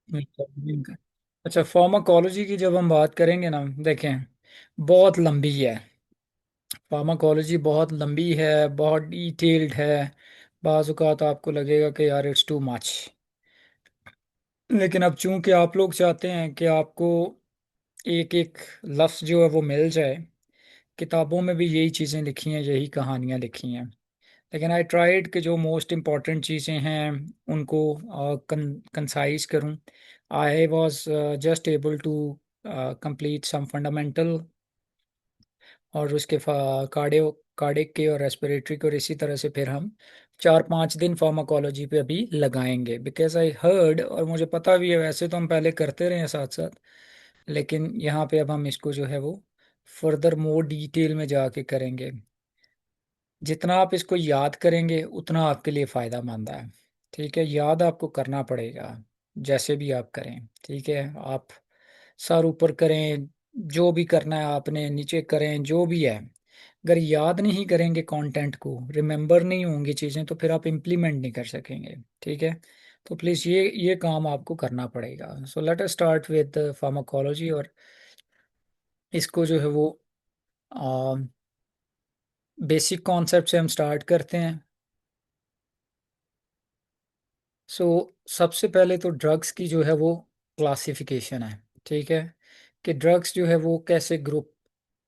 अच्छा, फार्माकोलॉजी की जब हम बात करेंगे ना, देखें, बहुत लंबी है। फार्माकोलॉजी बहुत लंबी है, बहुत डिटेल्ड है। बाज़ औक़ात आपको लगेगा कि यार इट्स टू मच, लेकिन अब चूंकि आप लोग चाहते हैं कि आपको एक एक लफ्ज़ जो है वो मिल जाए, किताबों में भी यही चीज़ें लिखी हैं, यही कहानियाँ लिखी हैं। लेकिन आई ट्राइड कि जो मोस्ट इम्पॉर्टेंट चीज़ें हैं उनको कंसाइज करूं। I was just able to complete some fundamental, और उसके कार्डिक के और रेस्पिरेटरी के, और इसी तरह से फिर हम 4-5 दिन फार्माकोलॉजी पे अभी लगाएंगे, बिकॉज आई हर्ड, और मुझे पता भी है, वैसे तो हम पहले करते रहे हैं साथ साथ, लेकिन यहाँ पे अब हम इसको जो है वो फर्दर मोर डिटेल में जाके करेंगे। जितना आप इसको याद करेंगे उतना आपके लिए फ़ायदा मंद है। ठीक है, याद आपको करना पड़ेगा, जैसे भी आप करें। ठीक है, आप सर ऊपर करें, जो भी करना है आपने, नीचे करें, जो भी है, अगर याद नहीं करेंगे कंटेंट को, रिमेंबर नहीं होंगी चीज़ें, तो फिर आप इम्प्लीमेंट नहीं कर सकेंगे। ठीक है, तो प्लीज़ ये काम आपको करना पड़ेगा। So let us start with pharmacology, और इसको जो है वो बेसिक कॉन्सेप्ट से हम स्टार्ट करते हैं। सो सबसे पहले तो ड्रग्स की जो है वो क्लासिफिकेशन है। ठीक है, कि ड्रग्स जो है वो कैसे ग्रुप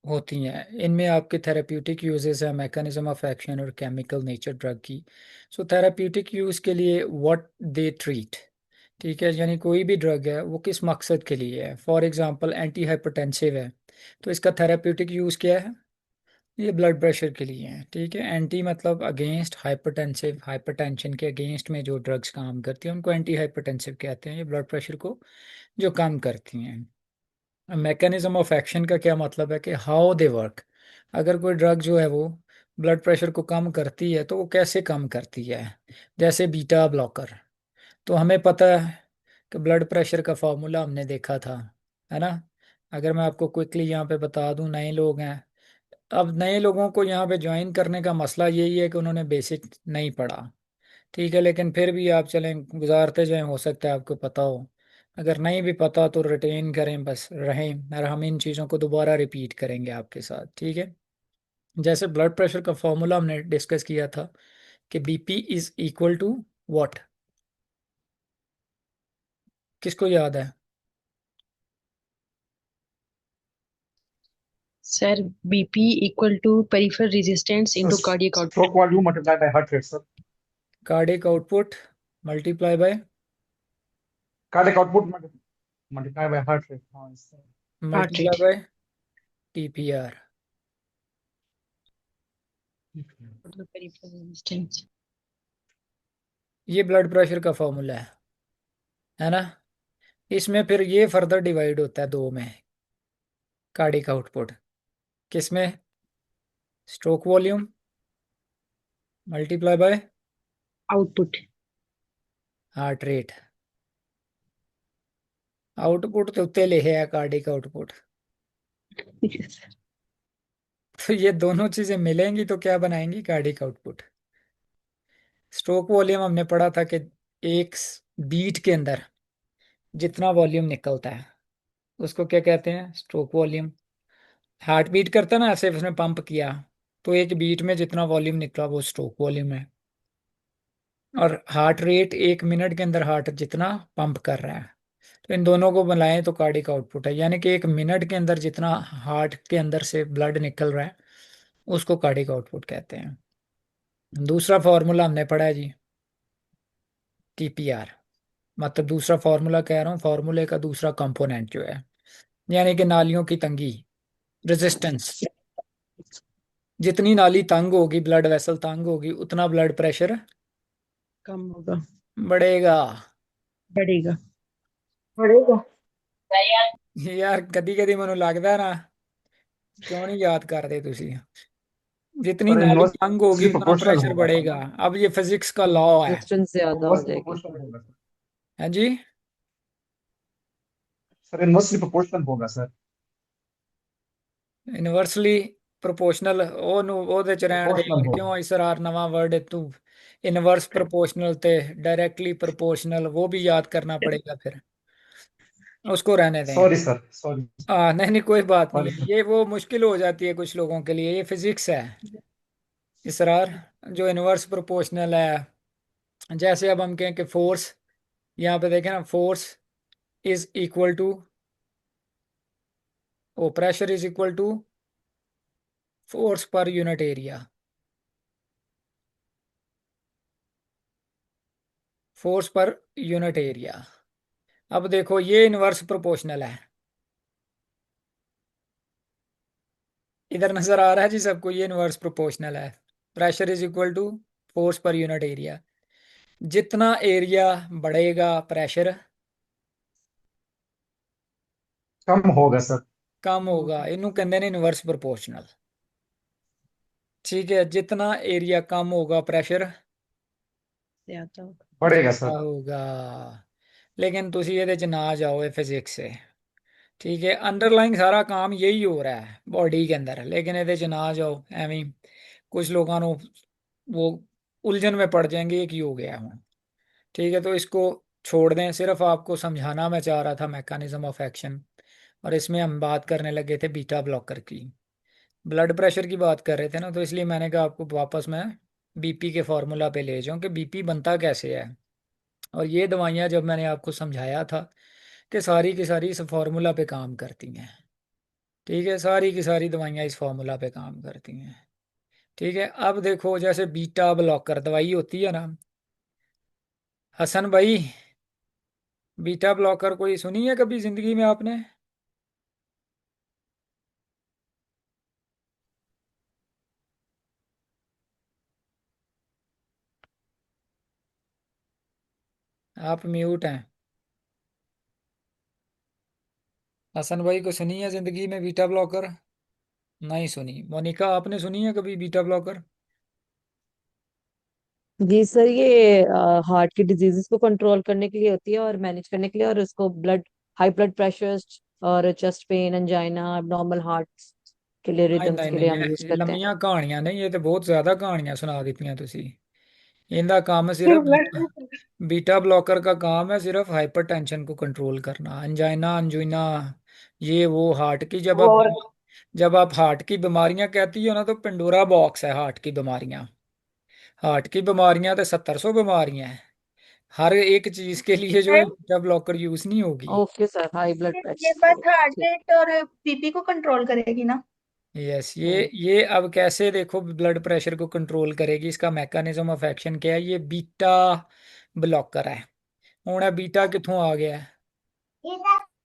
होती हैं, इनमें आपके थेराप्यूटिक यूजेस है, मैकेनिज्म ऑफ एक्शन, और केमिकल नेचर ड्रग की। सो थेराप्यूटिक यूज के लिए व्हाट दे ट्रीट। ठीक है, यानी कोई भी ड्रग है वो किस मकसद के लिए है। फॉर एग्जांपल एंटी हाइपरटेंसिव है, तो इसका थेराप्यूटिक यूज क्या है, ये ब्लड प्रेशर के लिए है। ठीक है, एंटी मतलब अगेंस्ट, हाइपरटेंसिव हाइपरटेंशन के अगेंस्ट में जो ड्रग्स काम करती हैं उनको एंटी हाइपरटेंसिव कहते हैं, ये ब्लड प्रेशर को जो कम करती हैं। मैकेनिज्म ऑफ एक्शन का क्या मतलब है कि हाउ दे वर्क। अगर कोई ड्रग जो है वो ब्लड प्रेशर को कम करती है तो वो कैसे कम करती है। जैसे बीटा ब्लॉकर, तो हमें पता है कि ब्लड प्रेशर का फॉर्मूला हमने देखा था, है ना। अगर मैं आपको क्विकली यहाँ पे बता दूं, नए लोग हैं, अब नए लोगों को यहाँ पे ज्वाइन करने का मसला यही है कि उन्होंने बेसिक नहीं पढ़ा। ठीक है, लेकिन फिर भी आप चलें, गुजारते जाएं, हो सकता है आपको पता हो। अगर नहीं भी पता तो रिटेन करें, बस रहें, और हम इन चीज़ों को दोबारा रिपीट करेंगे आपके साथ। ठीक है, जैसे ब्लड प्रेशर का फॉर्मूला हमने डिस्कस किया था कि BP is equal to what, किसको याद है। Sir, BP equal to peripheral resistance So into cardiac stroke output. volume multiplied by heart rate, sir. Cardiac output multiply by, Cardiac output multiplied by heart rate. Sir. Heart multiply rate. By TPR. मतलब peripheral resistance. ये blood pressure का formula है ना। इसमें फिर ये further divide होता है दो में, कार्डिक आउटपुट किसमें, stroke volume multiply by output. Heart rate. Output तो उत्ते लिखे है कार्डिक आउटपुट। तो ये दोनों चीजें मिलेंगी तो क्या बनाएंगी, कार्डिक आउटपुट। स्ट्रोक वॉल्यूम हमने पढ़ा था कि एक बीट के अंदर जितना वॉल्यूम निकलता है उसको क्या कहते हैं, स्ट्रोक वॉल्यूम। हार्ट बीट करता है ना, ऐसे उसने पंप किया, तो एक बीट में जितना वॉल्यूम निकला वो स्ट्रोक वॉल्यूम है। और हार्ट रेट, 1 मिनट के अंदर हार्ट जितना पंप कर रहा है, तो इन दोनों को मिलाएं तो कार्डिक आउटपुट है। यानी कि 1 मिनट के अंदर जितना हार्ट के अंदर से ब्लड निकल रहा है उसको कार्डिक आउटपुट कहते हैं। दूसरा फार्मूला हमने पढ़ा है जी, टीपीआर। मतलब दूसरा फार्मूला कह रहा हूँ, फार्मूले का दूसरा कंपोनेंट जो है, यानी कि नालियों की तंगी, रेजिस्टेंस। जितनी नाली तंग होगी, ब्लड वेसल तंग होगी, उतना ब्लड प्रेशर कम होगा। बढ़ेगा। बढ़ेगा। बढ़ेगा। यार कदी कदी ਮੈਨੂੰ ਲੱਗਦਾ ना, क्यों नहीं याद करते ਤੁਸੀਂ। जितनी Sir, नाली तंग होगी inversely उतना proportional प्रेशर होगा सर बढ़ेगा। ना? अब ये फिजिक्स का लॉ है। रेजिस्टेंस ज्यादा हो Inversely जाएगी। proportional होगा सर। है जी। सर inversely proportional होगा सर। ਇਨਵਰਸਲੀ ਪ੍ਰੋਪੋਰਸ਼ਨਲ, ਉਹਦੇ ਚ ਰਹਿਣ ਦੇ Proportional ਯਾਰ, होगा। ਕਿਉਂ ਇਸਰਾਰ ਨਵਾਂ वर्ड है तू। इनवर्स प्रोपोर्शनल ते डायरेक्टली प्रोपोर्शनल वो भी याद करना पड़ेगा फिर। उसको रहने दें। Sorry sir, sorry. नहीं नहीं, कोई बात नहीं सॉरी है, सर। ये वो मुश्किल हो जाती है कुछ लोगों के लिए, ये फिजिक्स है इसरार। जो इनवर्स प्रोपोर्शनल है, जैसे अब हम कहें कि फोर्स, यहाँ पे देखें ना, force is equal to, oh pressure is equal to force per unit area. Force per unit area. अब देखो ये इनवर्स प्रोपोर्शनल है, इधर नजर आ रहा है जी सबको, ये इनवर्स प्रोपोर्शनल है। Pressure is equal to force per unit area. जितना एरिया बढ़ेगा प्रेशर कम होगा सर। कम होगा, इनू कहते हैं इनवर्स प्रोपोर्शनल। ठीक है, जितना एरिया कम होगा प्रेशर ज्यादा होगा। बढ़ेगा ज्यादा सर। होगा। लेकिन तुसी ਇਹਦੇ ਚ ना जाओ फिजिक्स से। ठीक है, अंडरलाइंग सारा काम यही हो रहा है बॉडी के अंदर, लेकिन ਇਹਦੇ ਚ ना जाओ ਐਵੇਂ ही। कुछ लोगों को वो उलझन में पड़ जाएंगे ये की हो गया हूँ। ठीक है, तो इसको छोड़ दें, सिर्फ आपको समझाना मैं चाह रहा था मैकेनिज्म ऑफ एक्शन। और इसमें हम बात करने लगे थे बीटा ब्लॉकर की, ब्लड प्रेशर की बात कर रहे थे ना, तो इसलिए मैंने कहा आपको वापस मैं बीपी के फॉर्मूला पे ले जाऊं कि बीपी बनता कैसे है। और ये दवाइयाँ जब मैंने आपको समझाया था कि सारी की सारी इस फार्मूला पे काम करती हैं। ठीक है, सारी की सारी दवाइयाँ इस फार्मूला पे काम करती हैं। ठीक है, अब देखो जैसे बीटा ब्लॉकर दवाई होती है ना, हसन भाई, बीटा ब्लॉकर कोई सुनी है कभी जिंदगी में आपने? आप म्यूट हैं। हसन भाई को सुनी है जिंदगी में बीटा ब्लॉकर? नहीं सुनी। मोनिका आपने सुनी है कभी बीटा ब्लॉकर? जी सर, ये हार्ट की डिजीजेस को कंट्रोल करने के लिए होती है और मैनेज करने के लिए, और उसको हाई ब्लड प्रेशर और chest pain, angina, abnormal heart के लिए, नहीं रिदम्स नहीं के लिए नहीं, हम यूज ये करते हैं। लंबियां कहानियां नहीं, ये तो बहुत ज्यादा कहानियां सुना दी तुसी। इनका काम है फिर सिर्फ ब्लड बीटा, बीटा ब्लॉकर का काम है सिर्फ हाइपरटेंशन को कंट्रोल करना, अंजाइना अंजुइना, ये वो हार्ट की। और जब आप हार्ट की बीमारियां कहती हो ना, तो पेंडोरा बॉक्स है हार्ट की बीमारियां। हार्ट की बीमारियां तो 700 बीमारियां हैं, हर एक चीज के लिए जो है बीटा ब्लॉकर यूज नहीं होगी। ओके सर, हाई ब्लड ये बस प्रेशर। हार्ट रेट और बीपी को कंट्रोल करेगी ना? यस, ये अब कैसे देखो ब्लड प्रेशर को कंट्रोल करेगी, इसका मैकेनिज्म ऑफ एक्शन क्या है, ये बीटा ब्लॉकर है। हूँ बीटा कितों आ गया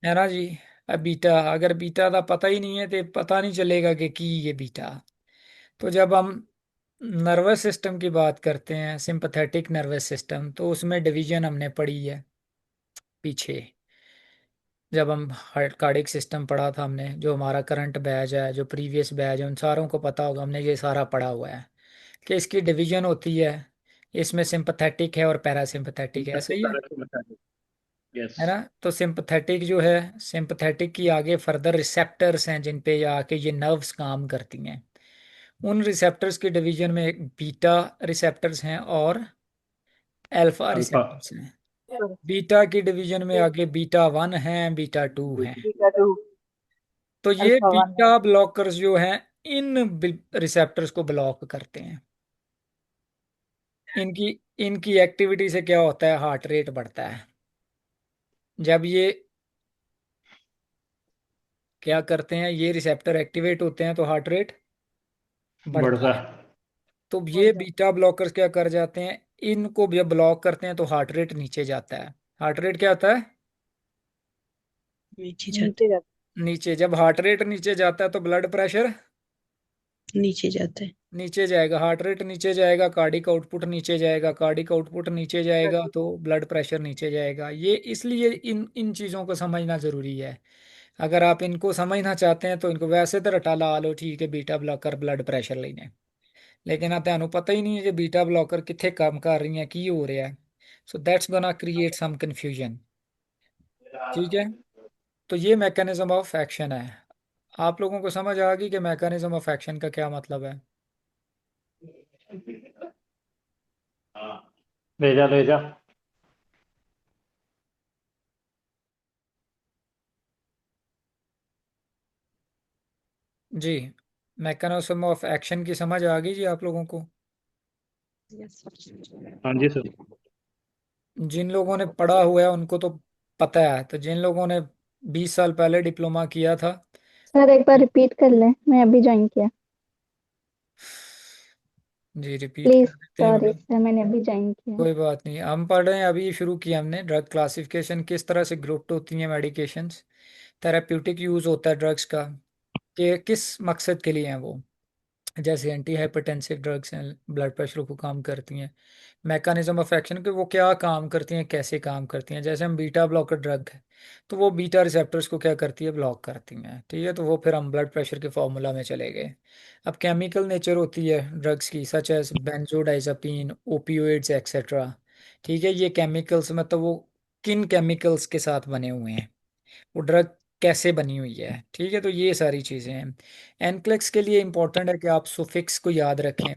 है ना जी। अब बीटा, अगर बीटा का पता ही नहीं है तो पता नहीं चलेगा कि की ये बीटा। तो जब हम नर्वस सिस्टम की बात करते हैं, सिंपथेटिक नर्वस सिस्टम, तो उसमें डिवीजन हमने पढ़ी है पीछे, जब हम कार्डिक सिस्टम पढ़ा था हमने, जो हमारा करंट बैच है, जो प्रीवियस बैच है, उन सारों को पता होगा, हमने ये सारा पढ़ा हुआ है कि इसकी डिवीजन होती है। इसमें सिंपथेटिक है और पैरासिम्पथेटिक है, सही है। यस। है ना, तो सिंपथेटिक जो है, सिंपथेटिक की आगे फर्दर रिसेप्टर्स हैं जिन पे आके ये नर्व्स काम करती हैं। उन रिसेप्टर्स की डिवीजन में एक बीटा रिसेप्टर्स हैं और अल्फा अल्फा। रिसेप्टर्स हैं। बीटा की डिवीजन में आगे बीटा वन है, बीटा टू है। बीटा टू, तो ये अल्फा वन है। बीटा ब्लॉकर्स जो हैं इन रिसेप्टर्स को ब्लॉक करते हैं। इनकी इनकी एक्टिविटी से क्या होता है, हार्ट रेट बढ़ता है। जब ये क्या करते हैं, ये रिसेप्टर एक्टिवेट होते हैं तो हार्ट रेट बढ़ता बढ़ता। है। तो ये बीटा ब्लॉकर्स क्या कर जाते हैं, इनको जब ब्लॉक करते हैं तो हार्ट रेट नीचे जाता है। हार्ट रेट क्या होता है, नीचे जाते नीचे जाता नीचे। जब हार्ट रेट नीचे जाता है तो ब्लड प्रेशर नीचे जाते हैं। नीचे जाएगा, हार्ट रेट नीचे जाएगा, कार्डिक आउटपुट नीचे जाएगा, कार्डिक आउटपुट नीचे जाएगा तो ब्लड प्रेशर नीचे जाएगा। ये इसलिए इन इन चीज़ों को समझना ज़रूरी है। अगर आप इनको समझना चाहते हैं तो इनको वैसे तो रटा ला लो, ठीक है, बीटा ब्लॉकर ब्लड प्रेशर लेने। लेकिन आप ਤੁਹਾਨੂੰ पता ही नहीं है कि बीटा ब्लॉकर कितने काम कर रही हैं, की हो रहा है। So that's gonna create some confusion. ठीक है, तो ये मैकेनिज्म ऑफ एक्शन है। आप लोगों को समझ आ गई कि मैकेनिज्म ऑफ एक्शन का क्या मतलब है? ले जा ले जा। जी, मैकेनिज्म ऑफ एक्शन की समझ आ गई जी आप लोगों को? हाँ जी सर। जिन लोगों ने पढ़ा हुआ है उनको तो पता है, तो जिन लोगों ने 20 साल पहले डिप्लोमा किया था। सर एक बार रिपीट कर लें, मैं अभी ज्वाइन किया। जी रिपीट प्लीज, कर देते हैं सॉरी मैडम। सर, मैंने अभी ज्वाइन किया। कोई बात नहीं, हम पढ़ रहे हैं, अभी शुरू किया हमने। ड्रग क्लासिफिकेशन किस तरह से ग्रुप होती हैं मेडिकेशंस, थेराप्यूटिक यूज होता है ड्रग्स का, कि किस मकसद के लिए हैं वो। जैसे एंटी हाइपरटेंसिव ड्रग्स हैं, ब्लड प्रेशर को कम करती हैं। मैकेनिज्म ऑफ एक्शन कि वो क्या काम करती हैं, कैसे काम करती हैं। जैसे हम बीटा ब्लॉकर ड्रग है, तो वो बीटा रिसेप्टर्स को क्या करती है, ब्लॉक करती हैं। ठीक है, तो वो फिर हम ब्लड प्रेशर के फॉर्मूला में चले गए। अब केमिकल नेचर होती है ड्रग्स की, सच एज बेंजोडाइजापीन, ओपियोइड्स एक्सेट्रा। ठीक है, ये केमिकल्स मतलब वो किन केमिकल्स के साथ बने हुए हैं, वो ड्रग कैसे बनी हुई है। ठीक है, तो ये सारी चीज़ें हैं। एनक्लेक्स के लिए इंपॉर्टेंट है कि आप सुफिक्स को याद रखें,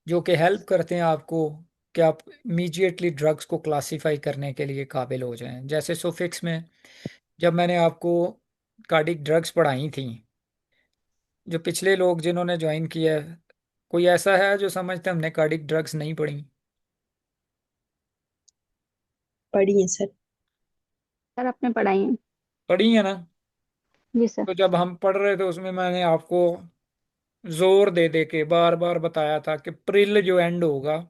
जो कि हेल्प करते हैं आपको कि आप इमीडिएटली ड्रग्स को क्लासिफाई करने के लिए काबिल हो जाएं। जैसे सुफिक्स में जब मैंने आपको कार्डिक ड्रग्स पढ़ाई थी, जो पिछले लोग जिन्होंने ज्वाइन किया है, कोई ऐसा है जो समझते हैं हमने कार्डिक ड्रग्स नहीं पढ़ी? पढ़ी है सर। सर आपने पढ़ाई है? पढ़ी है ना? जी सर। तो जब हम पढ़ रहे थे उसमें मैंने आपको जोर दे दे के बार बार बताया था कि प्रिल जो एंड होगा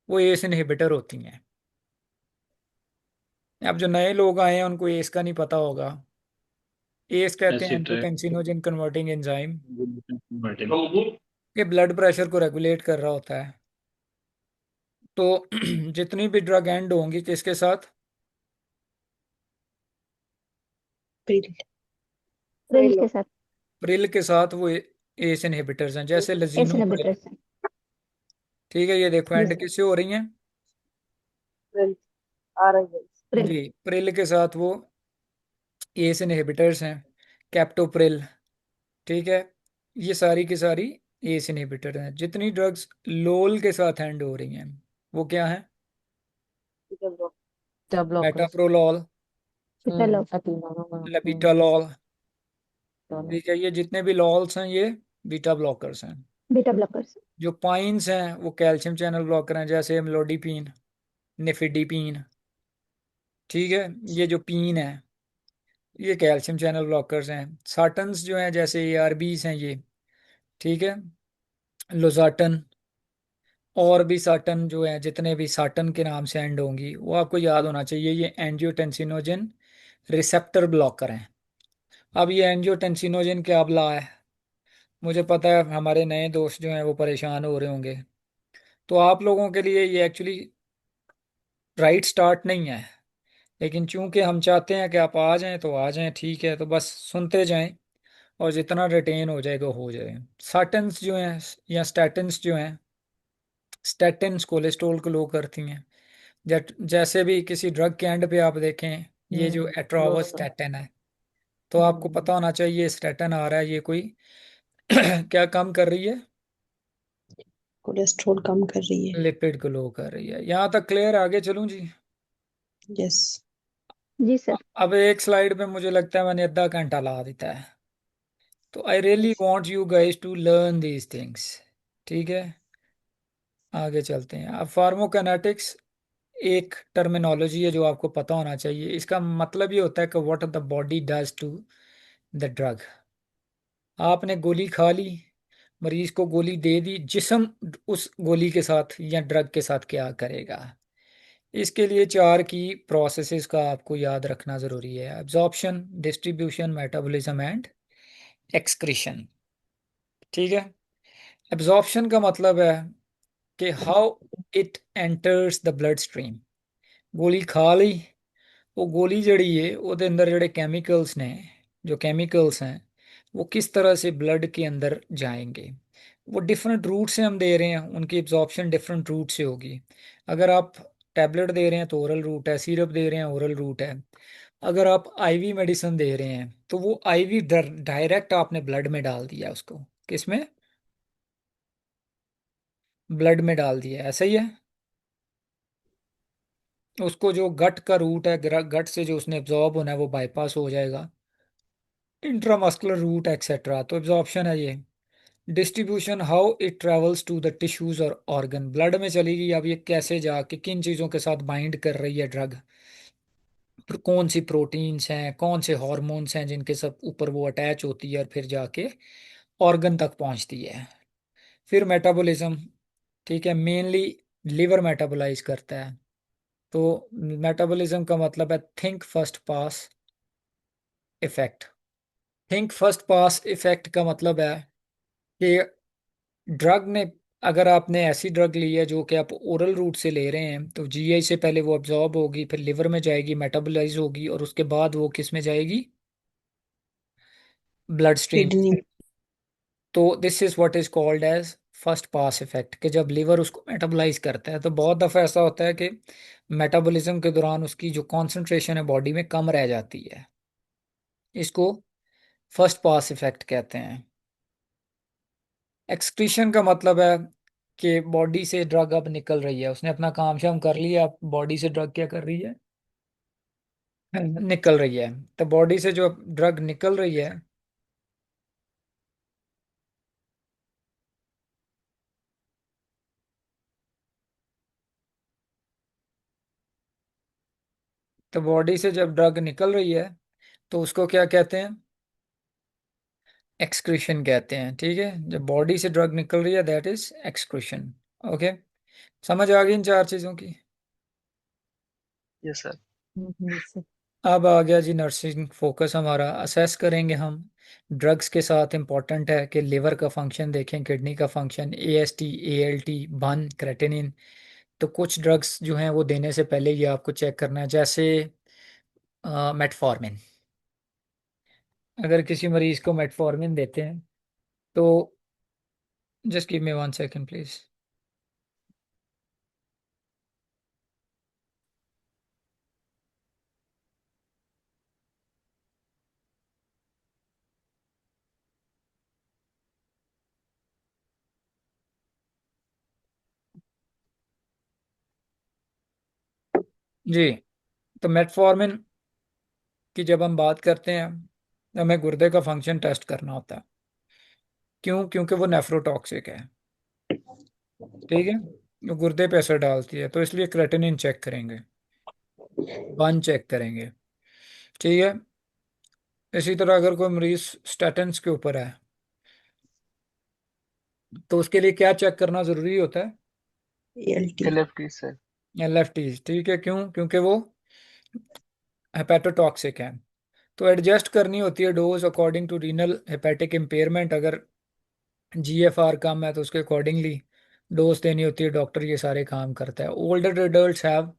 वो एस इनहिबिटर होती हैं। अब जो नए लोग आए हैं उनको एस का नहीं पता होगा। एस कहते हैं एंजियोटेंसिनोजन कन्वर्टिंग एंजाइम, एसिड ये ब्लड प्रेशर को रेगुलेट कर रहा होता है। तो जितनी भी ड्रग एंड होंगी किसके साथ? प्रिल। प्रिल के साथ। प्रिल के साथ। वो एस इनहिबिटर्स हैं, जैसे एस लजीनो प्रिल। इनहिबिटर से। ठीक है, ये देखो जी एंड सर। किससे हो रही हैं? प्रिल आ रही है। प्रिल। जी, प्रिल के साथ वो एस इनहिबिटर्स हैं, कैप्टोप्रिल। ठीक है, ये सारी की सारी एस इनहिबिटर हैं। जितनी ड्रग्स लोल के साथ एंड हो रही हैं वो क्या है? Beta blockers. मेटाप्रोलॉल, चलो। लबिटालॉल। ठीक है, ये जितने भी लॉल्स हैं ये बीटा ब्लॉकर्स हैं। Beta blockers. जो पाइंस हैं वो कैल्शियम चैनल ब्लॉकर हैं, जैसे एमलोडिपीन, निफिडिपीन। ठीक है, ये जो पीन है ये कैल्शियम चैनल ब्लॉकर्स हैं। साटन्स जो हैं जैसे एआरबीज हैं ये। ठीक है, लोजाटन और भी साटन जो है, जितने भी साटन के नाम से एंड होंगी वो आपको याद होना चाहिए, ये एंजियोटेंसिनोजन रिसेप्टर ब्लॉकर हैं। अब ये एंजियोटेंसिनोजन क्या बला है, मुझे पता है हमारे नए दोस्त जो हैं वो परेशान हो रहे होंगे। तो आप लोगों के लिए ये एक्चुअली राइट स्टार्ट नहीं है, लेकिन चूंकि हम चाहते हैं कि आप आ जाएं तो आ जाएं। ठीक है, तो बस सुनते जाएं और जितना रिटेन हो जाएगा हो जाए। साटन्स जो हैं या स्टैटिन्स जो हैं, स्टैटिन्स कोलेस्ट्रॉल को लो करती हैं। जैसे भी किसी ड्रग के एंड पे आप देखें, ये जो एट्रोवास्टैटिन है, तो आपको पता होना चाहिए स्टैटिन आ रहा है, ये कोई क्या काम कर रही है? कोलेस्ट्रॉल कम कर रही है। लिपिड को लो कर रही है। यहाँ तक क्लियर? आगे चलूं जी? यस। जी सर। अब एक स्लाइड पे मुझे लगता है मैंने आधा घंटा ला देता है, तो I really yes. Want you guys to learn these things. ठीक है, आगे चलते हैं। अब फार्माकोकाइनेटिक्स एक टर्मिनोलॉजी है जो आपको पता होना चाहिए। इसका मतलब ये होता है कि what the body does to the drug. आपने गोली खा ली, मरीज को गोली दे दी, जिस्म उस गोली के साथ या ड्रग के साथ क्या करेगा। इसके लिए चार की प्रोसेसेस का आपको याद रखना ज़रूरी है: absorption, distribution, metabolism and excretion. ठीक है, एब्जॉर्प्शन का मतलब है कि how it enters the blood stream. गोली खा ली, वो गोली जड़ी है ਉਹਦੇ अंदर जड़े केमिकल्स ने, जो केमिकल्स हैं वो किस तरह से ब्लड के अंदर जाएंगे। वो डिफरेंट रूट से हम दे रहे हैं, उनकी एब्जॉर्प्शन डिफरेंट रूट से होगी। अगर आप टैबलेट दे रहे हैं तो ओरल रूट है, सिरप दे रहे हैं ओरल रूट है। अगर आप आईवी मेडिसिन दे रहे हैं तो वो आईवी डायरेक्ट आपने ब्लड में डाल दिया, उसको किस में, ब्लड में डाल दिया, ऐसा ही है। उसको जो गट का रूट है, गट से जो उसने एब्जॉर्ब होना है वो बाईपास हो जाएगा। Intramuscular route etcetera. तो एब्जॉर्प्शन है ये। Distribution, how it travels to the tissues और ऑर्गन, ब्लड में चलेगी, अब ये कैसे जाके किन चीज़ों के साथ बाइंड कर रही है ड्रग, कौन सी प्रोटीन्स हैं, कौन से हॉर्मोन्स हैं जिनके सब ऊपर वो अटैच होती है और फिर जाके ऑर्गन तक पहुंचती है। फिर मेटाबॉलिज्म, ठीक है, मेनली लिवर मेटाबोलाइज करता है। तो मेटाबॉलिज्म का मतलब है think first pass effect. Think first pass effect का मतलब है कि ड्रग ने, अगर आपने ऐसी ड्रग ली है जो कि आप ओरल रूट से ले रहे हैं, तो जीआई से पहले वो अब्जॉर्ब होगी, फिर लिवर में जाएगी, मेटाबोलाइज होगी, और उसके बाद वो किस में जाएगी, ब्लड स्ट्रीम। किडनी। तो this is what is called as first pass effect, कि जब लिवर उसको मेटाबोलाइज करता है। तो बहुत दफ़ा ऐसा होता है कि मेटाबॉलिज्म के दौरान उसकी जो कॉन्सेंट्रेशन है बॉडी में कम रह जाती है, इसको फर्स्ट पास इफेक्ट कहते हैं। एक्सक्रीशन का मतलब है कि बॉडी से ड्रग अब निकल रही है, उसने अपना काम शाम कर लिया, अब बॉडी से ड्रग क्या कर रही है, निकल रही है। तो बॉडी से जो ड्रग निकल रही है, तो बॉडी से जब ड्रग निकल रही है तो उसको क्या कहते हैं, एक्सक्रीशन कहते हैं। ठीक है, जब बॉडी से ड्रग निकल रही है दैट इज एक्सक्रीशन। ओके, समझ आ गई इन चार चीज़ों की। Yes sir. yes, अब आ गया जी नर्सिंग फोकस हमारा। असेस करेंगे हम ड्रग्स के साथ। इम्पॉर्टेंट है कि लिवर का फंक्शन देखें, किडनी का फंक्शन, एएसटी, एएलटी, बन, क्रेटिनिन। तो कुछ ड्रग्स जो हैं वो देने से पहले ये आपको चेक करना है, जैसे मेटफॉर्मिन। अगर किसी मरीज को मेटफॉर्मिन देते हैं तो just give me 1 second please. जी, तो मेटफॉर्मिन की जब हम बात करते हैं तो हमें गुर्दे का फंक्शन टेस्ट करना होता है। क्यों? क्योंकि वो नेफ्रोटॉक्सिक है। ठीक है, वो गुर्दे पे असर डालती है, तो इसलिए क्रेटिनिन चेक करेंगे, बन चेक करेंगे। ठीक है, इसी तरह अगर कोई मरीज स्टेटन्स के ऊपर है तो उसके लिए क्या चेक करना जरूरी होता है, एएलटी। LFT sir. एलएफटी। ठीक है, क्यों? क्योंकि वो हेपेटोटॉक्सिक है। तो एडजस्ट करनी होती है dose according to renal hepatic impairment. अगर जीएफआर कम है तो उसके अकॉर्डिंगली डोज देनी होती है। डॉक्टर ये सारे काम करता है। Older adults have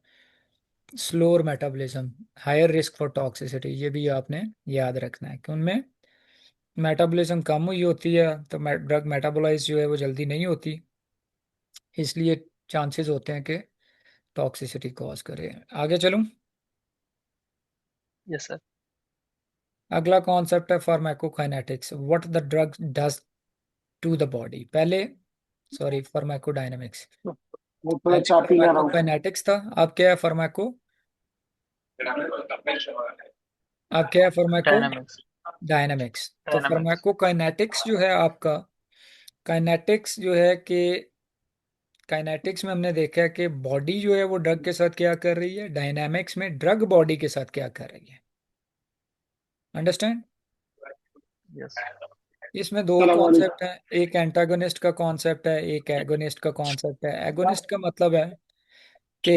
slower metabolism, higher risk for toxicity. ये भी आपने याद रखना है कि उनमें मेटाबॉलिज्म कम हुई होती है, तो ड्रग मेटाबोलाइज जो है वो जल्दी नहीं होती, इसलिए चांसेस होते हैं कि टॉक्सिसिटी कॉज करे। आगे चलूं। Yes sir. अगला कॉन्सेप्ट है pharmacokinetics, what the drug does to the body. पहले, सॉरी, फार्माकोडायनामिक्स। मैं थोड़ा पहले चाय पी कर रहा हूँ। फार्माकोकाइनेटिक्स था, अब क्या है फार्माको, अब क्या है फार्माको डायनामिक्स। डायनामिक्स। तो डायनामिक्स। फार्माकोकाइनेटिक्स जो है आपका, काइनेटिक्स जो है कि काइनेटिक्स में हमने देखा है कि बॉडी जो है वो ड्रग के साथ क्या कर रही है, डायनामिक्स में ड्रग बॉडी के साथ क्या कर रही है। अंडरस्टैंड? यस। इसमें दो सलाम वालेकुम। कॉन्सेप्ट हैं, एक एंटागोनिस्ट का कॉन्सेप्ट है, एक एगोनिस्ट का कॉन्सेप्ट है। एगोनिस्ट का मतलब है कि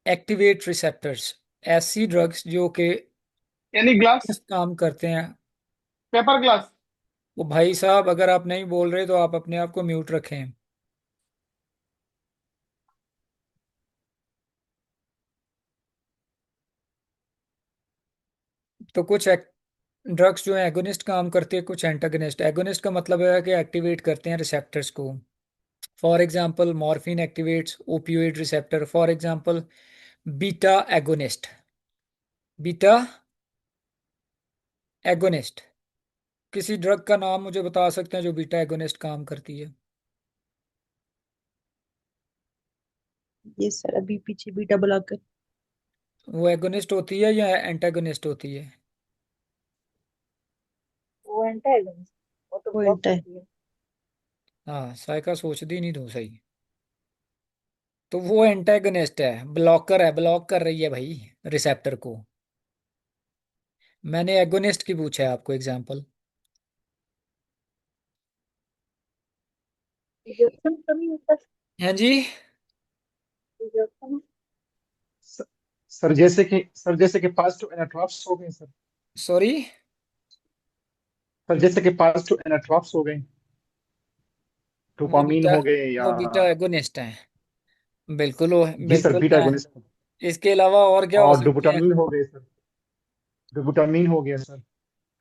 एक्टिवेट रिसेप्टर्स, ऐसी ड्रग्स जो कि एनी ग्लास, काम करते हैं। Paper glass. वो भाई साहब, अगर आप नहीं बोल रहे तो आप अपने आप को म्यूट रखें। तो कुछ ड्रग्स जो है एगोनिस्ट काम करती है, कुछ एंटागोनिस्ट। एगोनिस्ट का मतलब है कि एक्टिवेट करते हैं रिसेप्टर्स को। For example morphine activates opioid receptor, for example beta agonist, beta agonist. किसी ड्रग का नाम मुझे बता सकते हैं जो बीटा एगोनिस्ट काम करती है? ये सर अभी पीछे बीटा ब्लॉकर। वो एगोनिस्ट होती है या एंटागोनिस्ट होती है? वो एंटा हाँ साइका सोचती नहीं तू सही। तो वो एंटागनिस्ट है, ब्लॉकर है, ब्लॉक कर रही है भाई रिसेप्टर को। मैंने एगोनिस्ट की पूछा है आपको एग्जांपल। हाँ जी। सर सर जैसे कि पास टू एनाट्रॉप्स हो गए सर। सॉरी। सर जैसे कि पास टू एनाट्रॉप्स हो गए, वो डोपामीन बीटा हो गए या। वो बीटा एगोनिस्ट है। बिल्कुल वो जी सर, बिल्कुल बीटा है। एगोनिस्ट। इसके अलावा और क्या हो और सकते हैं? डोपामीन हो गए सर। डोपामीन हो गया सर।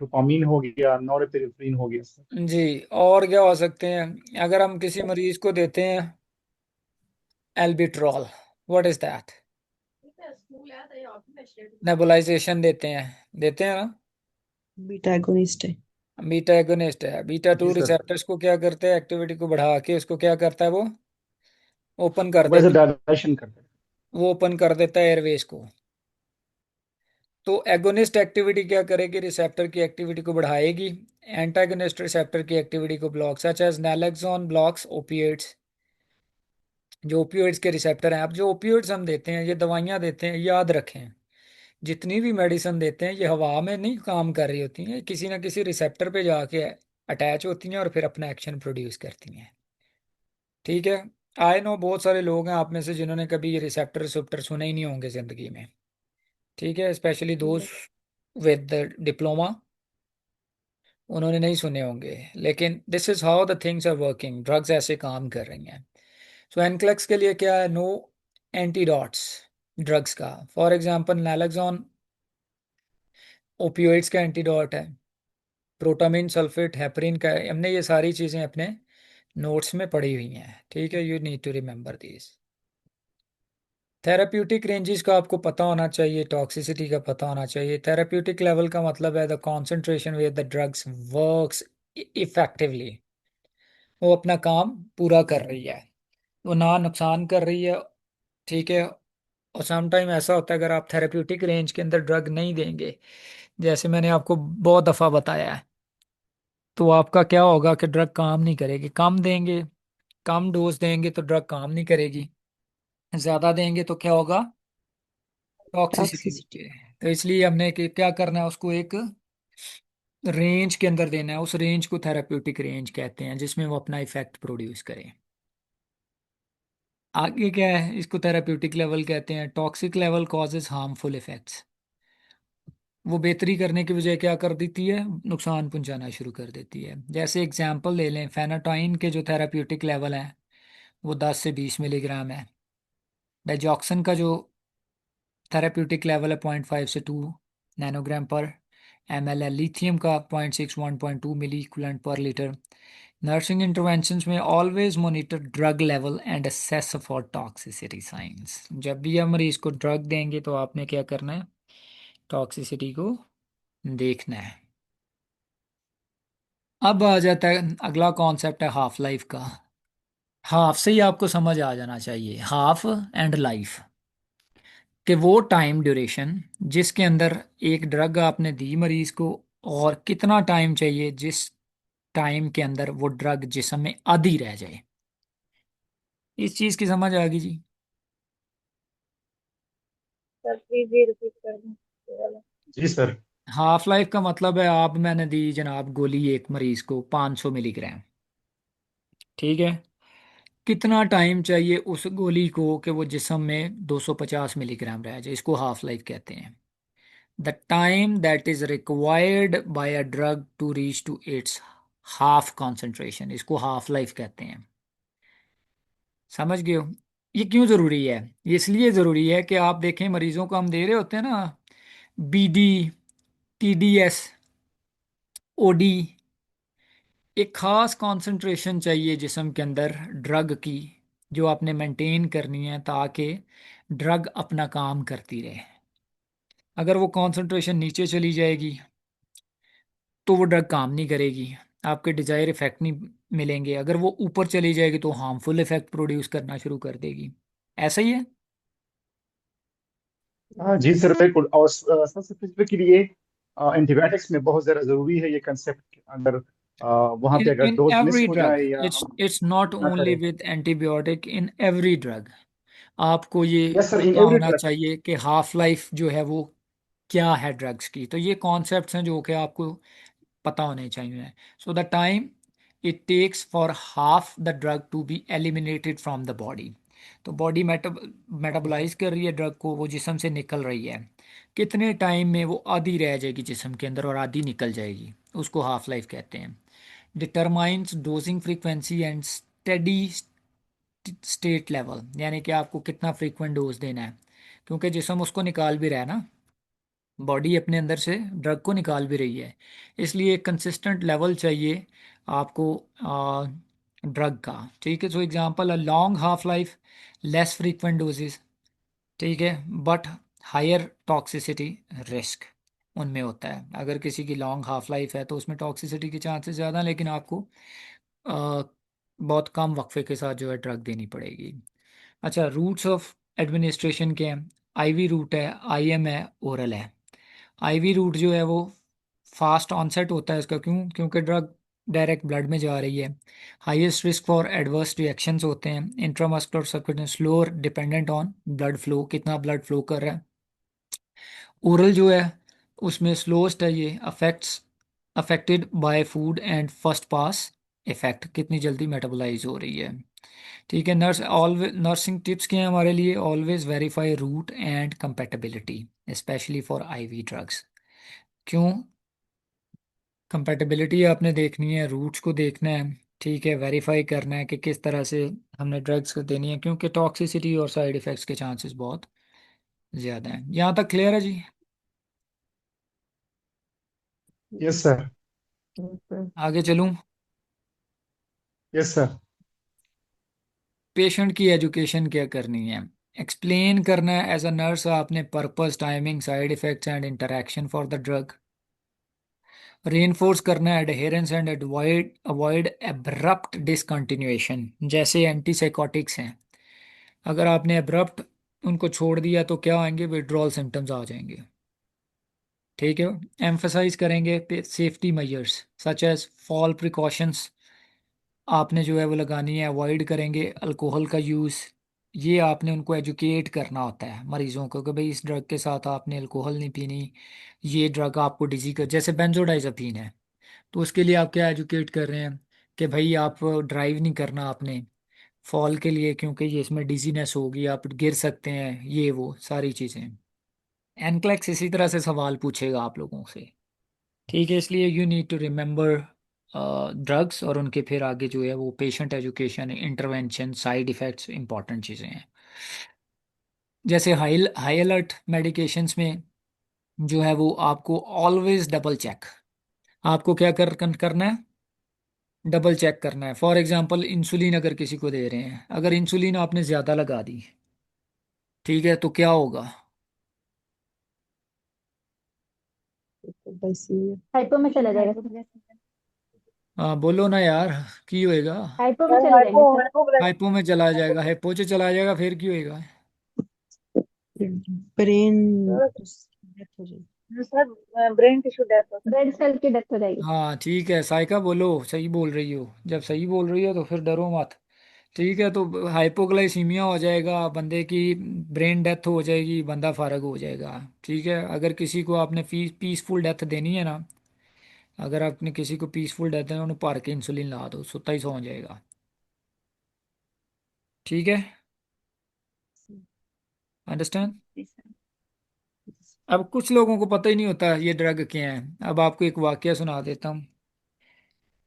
डोपामीन हो गया, नॉरपेनेफ्रिन हो गया सर। जी। और क्या हो सकते हैं अगर हम किसी मरीज को देते हैं albuterol? What is that? Nebulisation देते हैं ना। बीटा एगोनिस्ट है। बीटा एगोनिस्ट है। बीटा जी टू सर। रिसेप्टर्स को क्या करते हैं, एक्टिविटी को बढ़ा के उसको क्या करता है, वो ओपन कर वैसे देता डायलेशन करते हैं। वो ओपन कर देता है एयरवेज को। तो एगोनिस्ट एक्टिविटी क्या करेगी, रिसेप्टर की एक्टिविटी को बढ़ाएगी। एंटागोनिस्ट रिसेप्टर की एक्टिविटी को block, such as naloxone blocks opiates. जो ओपियोइड्स के रिसेप्टर हैं, अब जो ओपियोइड्स हम देते हैं, ये दवाइयाँ देते हैं, याद रखें जितनी भी मेडिसिन देते हैं ये हवा में नहीं काम कर रही होती हैं, किसी ना किसी रिसेप्टर पे जाके अटैच होती हैं और फिर अपना एक्शन प्रोड्यूस करती हैं। ठीक है। आई नो बहुत सारे लोग हैं आप में से जिन्होंने कभी ये रिसेप्टर रिसेप्टर सुने ही नहीं होंगे जिंदगी में। ठीक है, स्पेशली दोज विद डिप्लोमा, उन्होंने नहीं सुने होंगे। लेकिन this is how the things are working, drugs ऐसे काम कर रही हैं। सो एनक्लेक्स के लिए क्या है, नो एंटीडॉट्स ड्रग्स का। फॉर एग्जांपल नैलेक्सोन ओपियोइड्स का एंटीडॉट है, प्रोटामिन सल्फेट हेपरिन का है। हमने ये सारी चीज़ें अपने नोट्स में पढ़ी हुई हैं। ठीक है, you need to remember this. Therapeutic ranges का आपको पता होना चाहिए, टॉक्सिसिटी का पता होना चाहिए। थेराप्यूटिक लेवल का मतलब है the concentration where the drugs works effectively, वो अपना काम पूरा कर रही है, वो ना नुकसान कर रही है। ठीक है। और समटाइम ऐसा होता है अगर आप थेरेप्यूटिक रेंज के अंदर ड्रग नहीं देंगे, जैसे मैंने आपको बहुत दफ़ा बताया है, तो आपका क्या होगा कि ड्रग काम नहीं करेगी। कम देंगे, कम डोज देंगे तो ड्रग काम नहीं करेगी, ज़्यादा देंगे तो क्या होगा, टॉक्सिसिटी टॉक्सिसिटी। होती है। तो इसलिए हमने क्या करना है, उसको एक रेंज के अंदर देना है। उस रेंज को थेराप्यूटिक रेंज कहते हैं जिसमें वो अपना इफेक्ट प्रोड्यूस करें। आगे क्या है, इसको थेराप्यूटिक लेवल कहते हैं। Toxic level causes harmful effects, वो बेहतरी करने की बजाय क्या कर देती है, नुकसान पहुंचाना शुरू कर देती है। जैसे एग्जांपल ले लें, फेनाटाइन के जो थेराप्यूटिक लेवल हैं वो 10 से 20 मिलीग्राम है। डाइजॉक्सन का जो थेराप्यूटिक लेवल है 0.5 से 2 नैनोग्राम पर ml है। लिथियम का 0.6 1.2 milliequivalent per litre. Nursing interventions में always monitor drug level and assess for toxicity signs. जब भी हम मरीज को ड्रग देंगे तो आपने क्या करना है, टॉक्सिसिटी को देखना है। अब आ जाता है अगला कॉन्सेप्ट है हाफ लाइफ का। हाफ से ही आपको समझ आ जाना चाहिए, हाफ एंड लाइफ, कि वो टाइम ड्यूरेशन जिसके अंदर एक ड्रग आपने दी मरीज को, और कितना टाइम चाहिए जिस टाइम के अंदर वो ड्रग जिस्म में आदी रह जाए। इस चीज की समझ आ गई जी? जी सर। हाफ लाइफ का मतलब है, आप मैंने दी जनाब गोली एक मरीज को 500 मिलीग्राम। ठीक है। कितना टाइम चाहिए उस गोली को कि वो जिस्म में 250 मिलीग्राम रह जाए, इसको हाफ लाइफ कहते हैं। The time that is required by a drug to reach to its half concentration, इसको हाफ लाइफ कहते हैं। समझ गए हो? ये क्यों ज़रूरी है? ये इसलिए ज़रूरी है कि आप देखें मरीजों को हम दे रहे होते हैं ना, बीडी, टीडीएस, ओडी, एक ख़ास कॉन्सेंट्रेशन चाहिए जिस्म के अंदर ड्रग की, जो आपने मेंटेन करनी है ताकि ड्रग अपना काम करती रहे। अगर वो कॉन्सेंट्रेशन नीचे चली जाएगी तो वो ड्रग काम नहीं करेगी, आपके डिजायर इफेक्ट नहीं मिलेंगे। अगर वो ऊपर चली जाएगी तो हार्मफुल इफेक्ट प्रोड्यूस करना शुरू कर देगी। ऐसा ही है। हाँ जी सर, बिल्कुल। और सबसे स्पेसिफिक के लिए एंटीबायोटिक्स में बहुत ज़्यादा ज़रूरी है ये कंसेप्ट, अगर वहाँ इन पे अगर इन डोज मिस एवरी हो ड्रग, जाए या इट्स हम इट्स नॉट ना ओनली करें। With antibiotic, in every drug आपको ये यस सर, इन पता एवरी होना ड्रग। चाहिए कि हाफ लाइफ जो है वो क्या है ड्रग्स की। तो ये कॉन्सेप्ट्स हैं जो कि आपको पता होने चाहिए। So the time it takes for half the drug to be eliminated from the body. तो बॉडी मेटाबोलाइज कर रही है ड्रग को, वो जिस्म से निकल रही है, कितने टाइम में वो आधी रह जाएगी जिस्म के अंदर और आधी निकल जाएगी, उसको हाफ लाइफ कहते हैं। Determines dosing frequency and steady state level, यानी कि आपको कितना फ्रीक्वेंट डोज देना है, क्योंकि जिस्म उसको निकाल भी रहा है ना, बॉडी अपने अंदर से ड्रग को निकाल भी रही है, इसलिए एक कंसिस्टेंट लेवल चाहिए आपको ड्रग का। ठीक है, so example a long half life, less frequent doses, ठीक है, बट हायर टॉक्सिसिटी रिस्क उनमें होता है। अगर किसी की लॉन्ग हाफ लाइफ है तो उसमें टॉक्सिसिटी के चांसेस ज़्यादा हैं, लेकिन आपको अ, बहुत कम वक्फे के साथ जो है ड्रग देनी पड़ेगी। अच्छा, रूट्स ऑफ एडमिनिस्ट्रेशन के हैं। आईवी रूट है, आईएम है, ओरल है। आईवी रूट जो है वो फास्ट ऑनसेट होता है इसका, क्यों? क्योंकि ड्रग डायरेक्ट ब्लड में जा रही है। Highest risk for adverse reactions होते हैं। Intramuscular circulation slower, dependent on blood flow, कितना ब्लड फ्लो कर रहा है। ओरल जो है उसमें स्लोएस्ट है, ये affected by food and first pass effect, कितनी जल्दी मेटाबोलाइज हो रही है। ठीक है, नर्सिंग टिप्स के हैं हमारे लिए, always verify route and compatibility, specially for IV drugs. क्यों? कंपेटेबिलिटी आपने देखनी है, रूट्स को देखना है, ठीक है, वेरीफाई करना है कि किस तरह से हमने ड्रग्स को देनी है, क्योंकि टॉक्सिसिटी और साइड इफ़ेक्ट्स के चांसेस बहुत ज़्यादा हैं। यहाँ तक क्लियर है जी? Yes sir. बिल्कुल। आगे चलूँ? Yes sir. पेशेंट की एजुकेशन क्या करनी है, एक्सप्लेन करना है एज अ नर्स आपने purpose, timing, side effects and interaction for the drug. Reinforce करना है adherence and avoid avoid abrupt discontinuation, जैसे एंटीसाइकोटिक्स हैं, अगर आपने एब्रप्ट उनको छोड़ दिया तो क्या आएंगे? विड्रॉल सिम्टम्स आ जाएंगे। ठीक है, एम्फसाइज करेंगे safety measures such as fall precautions, आपने जो है वो लगानी है। अवॉइड करेंगे अल्कोहल का यूज़, ये आपने उनको एजुकेट करना होता है मरीजों को कि भाई इस ड्रग के साथ आपने अल्कोहल नहीं पीनी, ये ड्रग आपको डिजी कर, जैसे बेंजोडाइजापीन है, तो उसके लिए आप क्या एजुकेट कर रहे हैं कि भाई आप ड्राइव नहीं करना आपने फॉल के लिए, क्योंकि ये इसमें डिजीनेस होगी, आप गिर सकते हैं, ये वो सारी चीज़ें। एनक्लेक्स इसी तरह से सवाल पूछेगा आप लोगों से। ठीक है, इसलिए you need to remember drugs और उनके फिर आगे जो है वो patient education, intervention, side effects important चीज़ें हैं। जैसे हाई हाई अलर्ट मेडिकेशंस में जो है वो आपको ऑलवेज डबल चेक, आपको क्या करना है? डबल चेक करना है। फॉर एग्जांपल इंसुलिन अगर किसी को दे रहे हैं, अगर इंसुलिन आपने ज़्यादा लगा दी, ठीक है, तो क्या होगा? हाइपो में चला जाएगा सर। हाँ बोलो ना यार, की होएगा? हाइपो में चले जाएंगे सर। हाइपो में चला जाएगा, हेपो से चला जाएगा, फिर की होएगा? ब्रेन डेथ हो जाएगी। सर ब्रेन टिश्यू डेथ हो सकती ब्रेड है। सेल की डेथ हो जाएगी। हाँ ठीक है साइका, बोलो सही बोल रही हो, जब सही बोल रही हो तो फिर डरो मत। ठीक है, तो हाइपोग्लाइसीमिया हो जाएगा बंदे की, ब्रेन डेथ हो जाएगी, बंदा फारग हो जाएगा। ठीक है, अगर किसी को आपने पीसफुल डेथ देनी है ना, अगर आपने किसी को पीसफुल डेथ देना, उन्हें भर के इंसुलिन ला दो, सुता ही सो जाएगा। ठीक है, अंडरस्टैंड? अब कुछ लोगों को पता ही नहीं होता ये ड्रग क्या है। अब आपको एक वाकया सुना देता हूँ।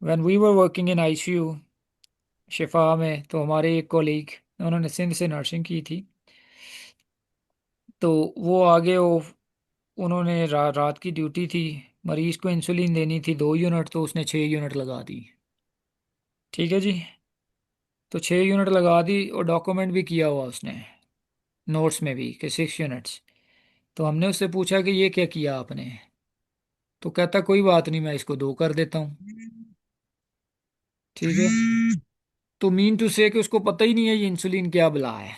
When we were working in ICU Shifa में, तो हमारे एक कोलीग, उन्होंने सिंध से नर्सिंग की थी, तो वो आगे वो उन्होंने रात की ड्यूटी थी, मरीज को इंसुलिन देनी थी 2 यूनिट, तो उसने 6 यूनिट लगा दी। ठीक है जी, तो 6 यूनिट लगा दी और डॉक्यूमेंट भी किया हुआ उसने, नोट्स में भी कि 6 यूनिट्स। तो हमने उससे पूछा कि ये क्या किया आपने, तो कहता कोई बात नहीं, मैं इसको 2 कर देता हूँ। ठीक है, तो मीन टू से कि उसको पता ही नहीं है ये इंसुलिन क्या बला है।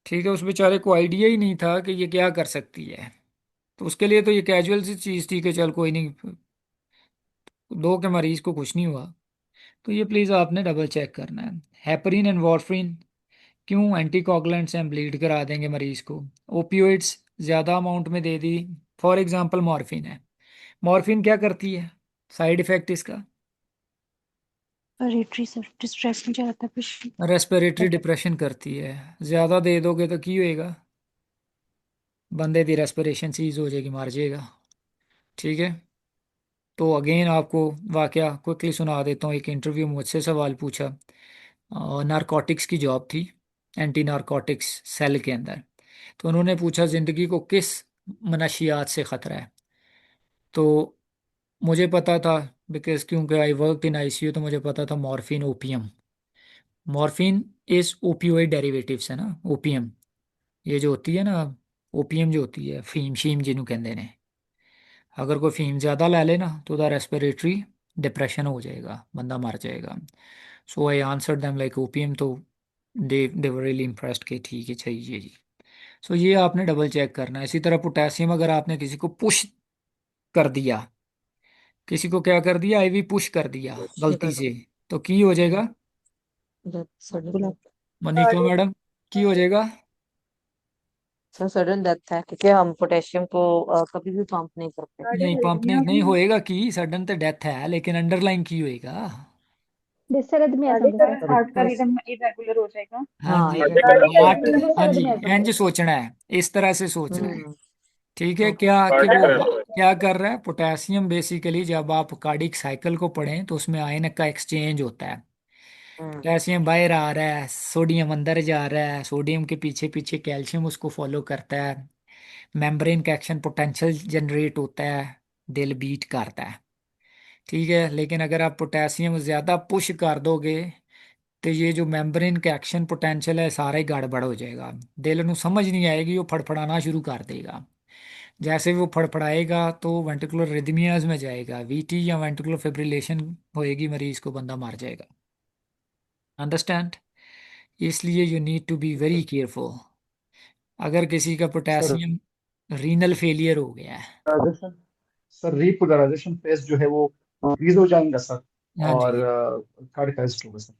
ठीक है, उस बेचारे को आइडिया ही नहीं था कि ये क्या कर सकती है। तो उसके लिए तो ये कैजुअल सी चीज़ थी कि चल कोई नहीं, दो के मरीज को कुछ नहीं हुआ। तो ये प्लीज़ आपने डबल चेक करना है। हेपरिन एंड वॉरफिन क्यों एंटीकोगुलेंट्स हैं, ब्लीड करा देंगे मरीज को। ओपियोइड्स ज़्यादा अमाउंट में दे दी, फॉर एग्जांपल मॉर्फिन है। मॉर्फिन क्या करती है, साइड इफेक्ट इसका रेटरी सर डिस्ट्रेस में जाता है पेशेंट। रेस्पिरेटरी डिप्रेशन करती है। ज़्यादा दे दोगे तो की होएगा, बंदे की रेस्पिरेशन सीज हो जाएगी, मर जाएगा। ठीक है, तो अगेन आपको वाकया क्विकली सुना देता हूँ। एक इंटरव्यू मुझसे सवाल पूछा, नारकोटिक्स की जॉब थी, एंटी नारकोटिक्स सेल के अंदर। तो उन्होंने पूछा ज़िंदगी को किस मनशियात से ख़तरा है। तो मुझे पता था, बिकॉज क्योंकि आई वर्क इन आईसीयू, तो मुझे पता था morphine opium. Morphine is opioid derivatives है ना, ओपियम ये जो होती है ना, ओपियम जो होती है, फीम शीम जिन्हों कहते हैं। अगर कोई फीम ज़्यादा ले लेना तो उसका रेस्पिरेटरी डिप्रेशन हो जाएगा, बंदा मर जाएगा। So I answered them like OPM. तो दे वर रियली इम्प्रेस्ड कि ठीक है चाहिए जी। सो ये आपने डबल चेक करना है। इसी तरह पोटेशियम, अगर आपने किसी को पुश कर दिया, किसी को क्या कर दिया, आईवी पुश कर दिया गलती से, तो की हो जाएगा मनिका मैडम, की हो जाएगा। सर सडन डेथ है क्योंकि हम पोटेशियम को कभी भी पंप नहीं करते। नहीं पंप नहीं होएगा, की सडन तो डेथ है, लेकिन अंडरलाइन की होएगा। डिसअरिथमिया समझो सर। हार्ट का रिदम इरेगुलर हो जाएगा। हाँ हाँ जी, ये हार्ट। हाँ जी, डिसअरिथमिया इंज समझो। सोचना है, इस तरह से सोचना है। हम्म ठीक है, ओके। क्या कि वो क्या कर रहा है पोटेशियम, बेसिकली जब आप कार्डिक साइकिल को पढ़ें तो उसमें आयन का एक्सचेंज होता है। हम्म पोटेशियम बाहर आ रहा है, सोडियम अंदर जा रहा है, सोडियम के पीछे पीछे कैल्शियम उसको फॉलो करता है, मेम्ब्रेन का एक्शन पोटेंशियल जनरेट होता है, दिल बीट करता है। ठीक है, लेकिन अगर आप पोटेशियम ज़्यादा पुश कर दोगे तो ये जो मेम्ब्रेन का एक्शन पोटेंशियल है सारा ही गड़बड़ हो जाएगा, दिल ਨੂੰ समझ नहीं आएगी, वो फड़फड़ाना शुरू कर देगा। जैसे वो फड़फड़ाएगा तो वेंट्रिकुलर रिदमियाज में जाएगा, वीटी या वेंट्रिकुलर फिब्रिलेशन होएगी, मरीज को, बंदा मर जाएगा। अंडरस्टैंड। इसलिए you need to be very careful. अगर किसी का सर पोटेशियम रीनल फेलियर हो गया है। पोलराइजेशन, सर रीपोलराइजेशन फेज जो है वो इंक्रीज हो जाएगा सर, हाँ जी, और कार्डिक अरेस्ट होगा सर।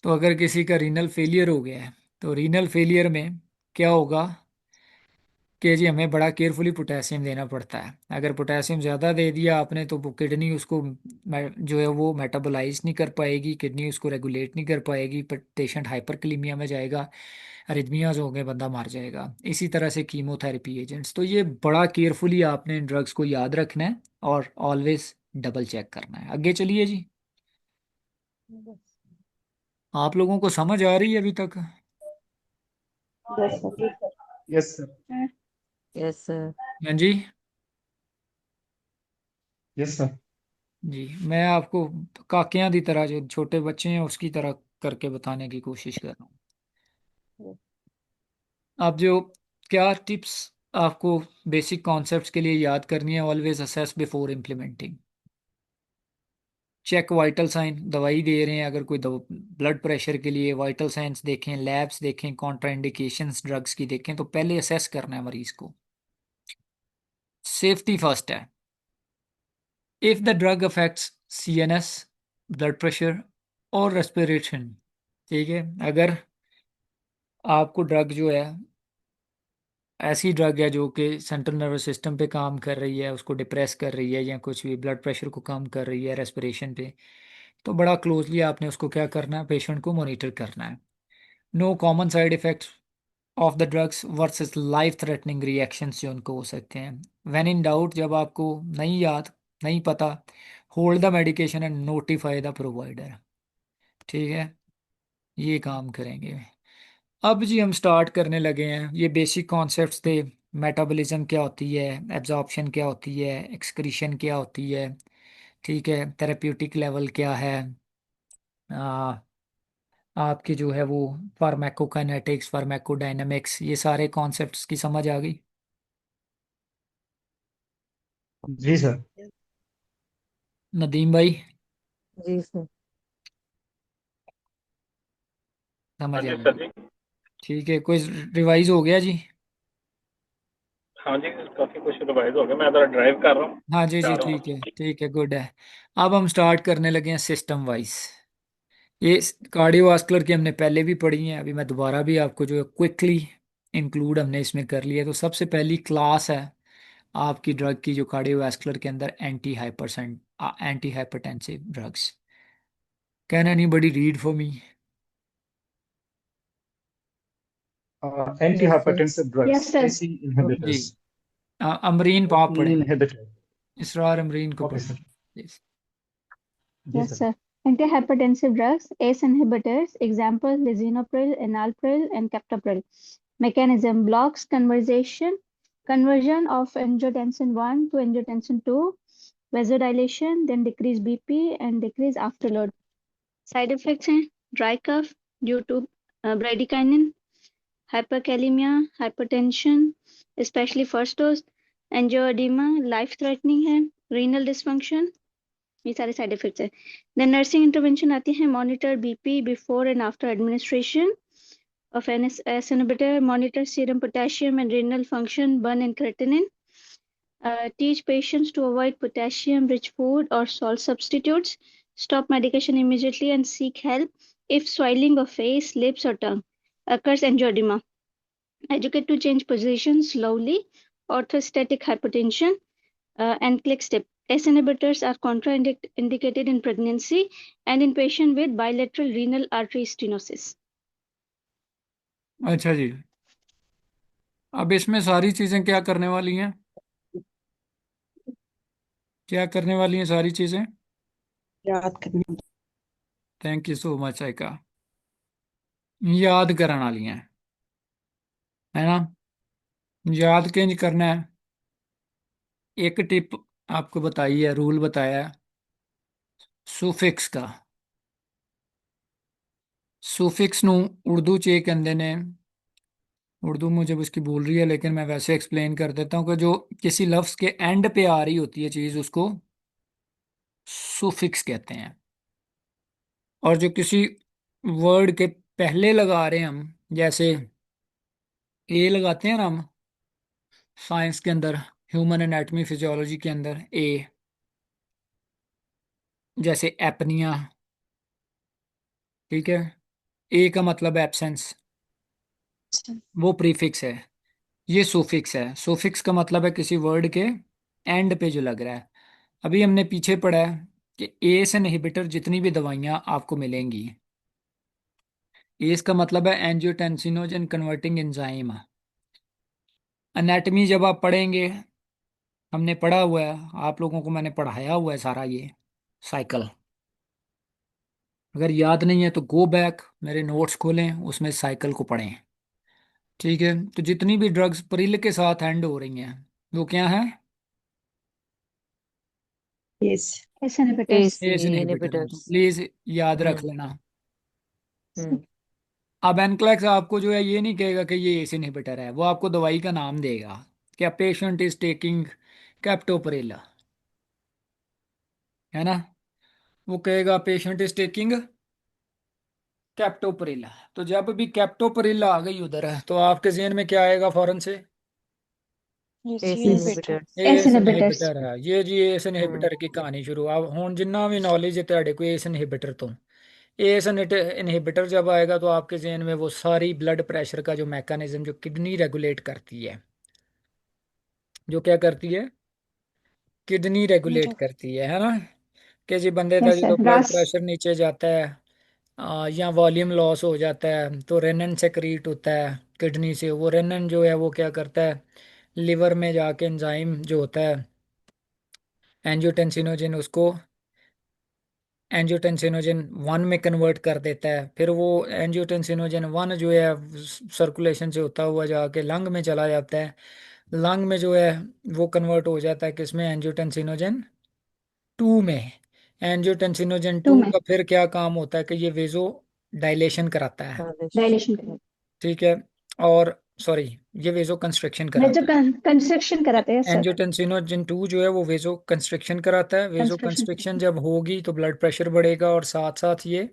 तो अगर किसी का रीनल फेलियर हो गया है तो रीनल फेलियर में क्या होगा कि जी हमें बड़ा केयरफुली पोटेशियम देना पड़ता है। अगर पोटेशियम ज़्यादा दे दिया आपने तो वो किडनी उसको जो है वो मेटाबोलाइज नहीं कर पाएगी, किडनी उसको रेगुलेट नहीं कर पाएगी, पेशेंट हाइपरकलीमिया में जाएगा, अरिथमियाज हो गए, बंदा मर जाएगा। इसी तरह से कीमोथेरेपी एजेंट्स, तो ये बड़ा केयरफुली आपने इन ड्रग्स को याद रखना है और ऑलवेज डबल चेक करना है। आगे चलिए जी। आप लोगों को समझ आ रही है अभी तक। Yes sir. Yes sir. Yes sir. हाँ जी। Yes sir. जी, मैं आपको काकियां की तरह, जो छोटे बच्चे हैं उसकी तरह करके बताने की कोशिश कर रहा हूँ। आप जो क्या टिप्स आपको बेसिक कॉन्सेप्ट्स के लिए याद करनी है, always assess before implementing. Check vital sign, दवाई दे रहे हैं अगर कोई ब्लड प्रेशर के लिए, वाइटल साइंस देखें, लैब्स देखें, कॉन्ट्राइंडिकेशंस ड्रग्स की देखें, तो पहले असेस करना है मरीज को। सेफ्टी फर्स्ट है। If the drug affects CNS, blood pressure और रेस्पिरेशन, ठीक है, अगर आपको ड्रग जो है, ऐसी ड्रग है जो कि सेंट्रल नर्वस सिस्टम पे काम कर रही है, उसको डिप्रेस कर रही है, या कुछ भी ब्लड प्रेशर को कम कर रही है, रेस्पिरेशन पे, तो बड़ा क्लोजली आपने उसको क्या करना है, पेशेंट को मॉनिटर करना है। Know common side effects of the drugs versus life threatening reactions जो उनको हो सकते हैं। व्हेन इन डाउट, जब आपको नहीं याद, नहीं पता, hold the medication and notify the provider. ठीक है, ये काम करेंगे। अब जी हम स्टार्ट करने लगे हैं। ये बेसिक कॉन्सेप्ट्स थे। मेटाबॉलिज्म क्या होती है, एब्जॉर्प्शन क्या होती है, एक्सक्रीशन क्या होती है, ठीक है, थेरेप्यूटिक लेवल क्या है, आ, आपकी जो है वो फार्माकोकाइनेटिक्स, फार्माकोडायनामिक्स, ये सारे कॉन्सेप्ट्स की समझ आ गई। जी सर। नदीम भाई, जी सर। समझ आ गई। ठीक है, कोई रिवाइज हो गया जी। हाँ जी, काफी कुछ रिवाइज हो गया। मैं जरा ड्राइव कर रहा हूँ, हाँ जी जा जी, रहा हूँ। ठीक है, गुड है। अब हम स्टार्ट करने लगे हैं सिस्टम वाइज। ये कार्डियोवास्कुलर की हमने पहले भी पढ़ी है, अभी मैं दोबारा भी आपको जो है क्विकली इंक्लूड हमने इसमें कर लिया। तो सबसे पहली क्लास है आपकी ड्रग की जो कार्डियोवास्कुलर के अंदर anti hypertensive drugs. Can anybody read for me? Anti Yes, sir. Hypertensive drugs, Yes, sir. ACE जी, इनहिबिटर्स। अमरीन आप एसी पढ़े, इनहिबिटर। इसरार अमरीन को ओके पढ़े सर। प्लीज। जी Yes, sir. sir. Antihypertensive drugs, ACE inhibitors, examples lisinopril, enalapril, and captopril. Mechanism blocks conversion of angiotensin 1 to angiotensin 2, vasodilation, then decrease BP and decrease afterload. Side effects हैं dry cough due to bradykinin, hyperkalemia, hypertension, especially first dose, angioedema, life threatening है, renal dysfunction, ये सारे side effects है। Then nursing intervention आती है, monitor BP before and after administration of NSS inhibitor, monitor serum potassium and renal function, burn and creatinine, teach patients to avoid potassium-rich food or salt substitutes, stop medication immediately and seek help if swelling of face, lips or tongue occurs, angioedema, educate to change position slowly, orthostatic hypotension, and click step. S inhibitors are contraindicated in pregnancy and in patient with bilateral renal artery stenosis. अच्छा जी, अब इसमें सारी चीजें क्या करने वाली हैं? क्या करने वाली हैं सारी चीजें? याद करने। थैंक यू सो मच आयका। याद करने वाली हैं, है ना? याद किंज करना है? एक टिप आपको बताई है, रूल बताया है सुफिक्स का। सुफिक्स ਨੂੰ उर्दू ਚ ਇਹ ਕਹਿੰਦੇ ने, उर्दू मुझे उसकी भूल रही है लेकिन मैं वैसे एक्सप्लेन कर देता हूँ कि जो किसी लफ्ज के एंड पे आ रही होती है चीज, उसको सुफिक्स कहते हैं। और जो किसी वर्ड के पहले लगा रहे हैं हम, जैसे ए लगाते हैं ना हम साइंस के अंदर, ह्यूमन एनाटॉमी फिजियोलॉजी के अंदर ए, जैसे एपनिया, ठीक है, ए का मतलब एब्सेंस, वो प्रीफिक्स है। ये सुफिक्स है। सुफिक्स का मतलब है किसी वर्ड के एंड पे जो लग रहा है। अभी हमने पीछे पढ़ा है कि एस इनहिबिटर जितनी भी दवाइयां आपको मिलेंगी, एस का मतलब है एंजियोटेंसिनोजन कन्वर्टिंग एंजाइम। एनाटमी जब आप पढ़ेंगे, हमने पढ़ा हुआ है, आप लोगों को मैंने पढ़ाया हुआ है सारा ये साइकिल। अगर याद नहीं है तो गो बैक, मेरे नोट्स खोलें, उसमें साइकिल को पढ़ें। ठीक है, तो जितनी भी ड्रग्स प्रिल के साथ हैंड हो रही हैं वो क्या है? Yes. S inhibitors. AC ACE inhibitor है, तो inhibitors. प्लीज याद रख हम्म लेना। हम्म अब एनक्लेक्स आपको जो है ये नहीं कहेगा कि ये एस इनहिबिटर है, वो आपको दवाई का नाम देगा। क्या पेशेंट इज टेकिंग कैप्टोप्रिल, है ना? वो कहेगा पेशेंट इज टेकिंग कैप्टोप्रिल। तो जब भी कैप्टोप्रिल आ गई उधर तो आपके जेहन में क्या आएगा फौरन से? AC inhibitors. S S inhibitors. Inhibitor है। ये जी एस हम्म इनहिबिटर की कहानी शुरू। अब हुन जिन्ना भी नॉलेज है ਤੁਹਾਡੇ को एस इनहिबिटर तो, एस इनहिबिटर जब आएगा तो आपके जेहन में वो सारी ब्लड प्रेशर का जो मैकेनिज्म, जो किडनी रेगुलेट करती है, जो क्या करती है, किडनी रेगुलेट करती है ना? कि जी बंदे का Yes, sir. जो ब्लड RAS. प्रेशर नीचे जाता है, या वॉल्यूम लॉस हो जाता है, तो रेनन सेक्रीट होता है किडनी से। वो रेनन जो है वो क्या करता है, लिवर में जाके एंजाइम जो होता है एंजियोटेंसिनोजन, उसको एंजियोटेंसिनोजन 1 में कन्वर्ट कर देता है। फिर वो एंजियोटेंसिनोजन 1 जो है सर्कुलेशन से होता हुआ जाके लंग में चला जाता है। लंग में जो है वो कन्वर्ट हो जाता है किसमें, एंजियोटेंसिनोजन 2 में। एंजियोटेंसिनोजन 2 2 में का फिर क्या काम होता है कि ये वेजो डायलेशन कराता है, Dilation. डायलेशन कराते ठीक है। और सॉरी, ये वेजो कंस्ट्रिक्शन हैं जो कराता है। कंस्ट्रक्शन कराते हैं सर, एंजियोटेंसिनोजन 2 जो है वो वेजो कंस्ट्रिक्शन कराता है। वेजो कंस्ट्रक्शन कराते कंस्ट्रिक्शन हैं। जब होगी तो ब्लड प्रेशर बढ़ेगा, और साथ साथ ये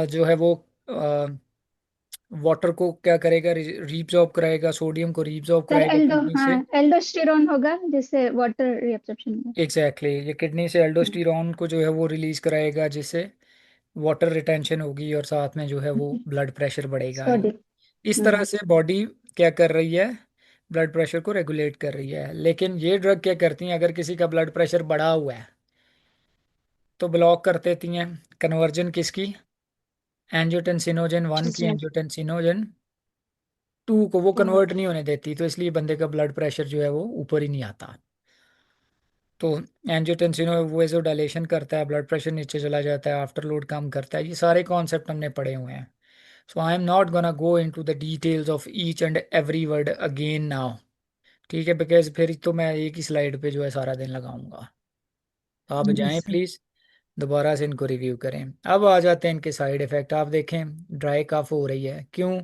जो है वो वाटर को क्या करेगा, रीब्सॉर्ब कराएगा, सोडियम को रीब्सॉर्ब सर कराएगा एल्डो किडनी हाँ से। एल्डोस्टेरोन होगा जिससे वाटर रिएब्जॉर्प्शन होगा। एग्जैक्टली ये किडनी से एल्डोस्टेरोन को जो है वो रिलीज कराएगा, जिससे वाटर रिटेंशन होगी और साथ में जो है वो ब्लड प्रेशर बढ़ेगा। इस सोडियम। तरह से बॉडी क्या कर रही है, ब्लड प्रेशर को रेगुलेट कर रही है। लेकिन ये ड्रग क्या करती हैं, अगर किसी का ब्लड प्रेशर बढ़ा हुआ है तो ब्लॉक कर देती हैं कन्वर्जन किसकी, एंजियोटेंसिनोजन 1 की एंजियोटेंसिनोजन 2 को वो कन्वर्ट नहीं होने देती, तो इसलिए बंदे का ब्लड प्रेशर जो है वो ऊपर ही नहीं आता। तो एंजियोटेंसिन वो डायलेशन करता है, ब्लड प्रेशर नीचे चला जाता है, आफ्टर लोड कम करता है। ये सारे कॉन्सेप्ट हमने पढ़े हुए हैं। So I am not gonna go into the details of each and every word again now, ठीक है, बिकॉज फिर तो मैं एक ही स्लाइड पे जो है सारा दिन लगाऊंगा। आप जाएं प्लीज, दोबारा से इनको रिव्यू करें। अब आ जाते हैं इनके साइड इफेक्ट। आप देखें ड्राई कफ हो रही है, क्यों?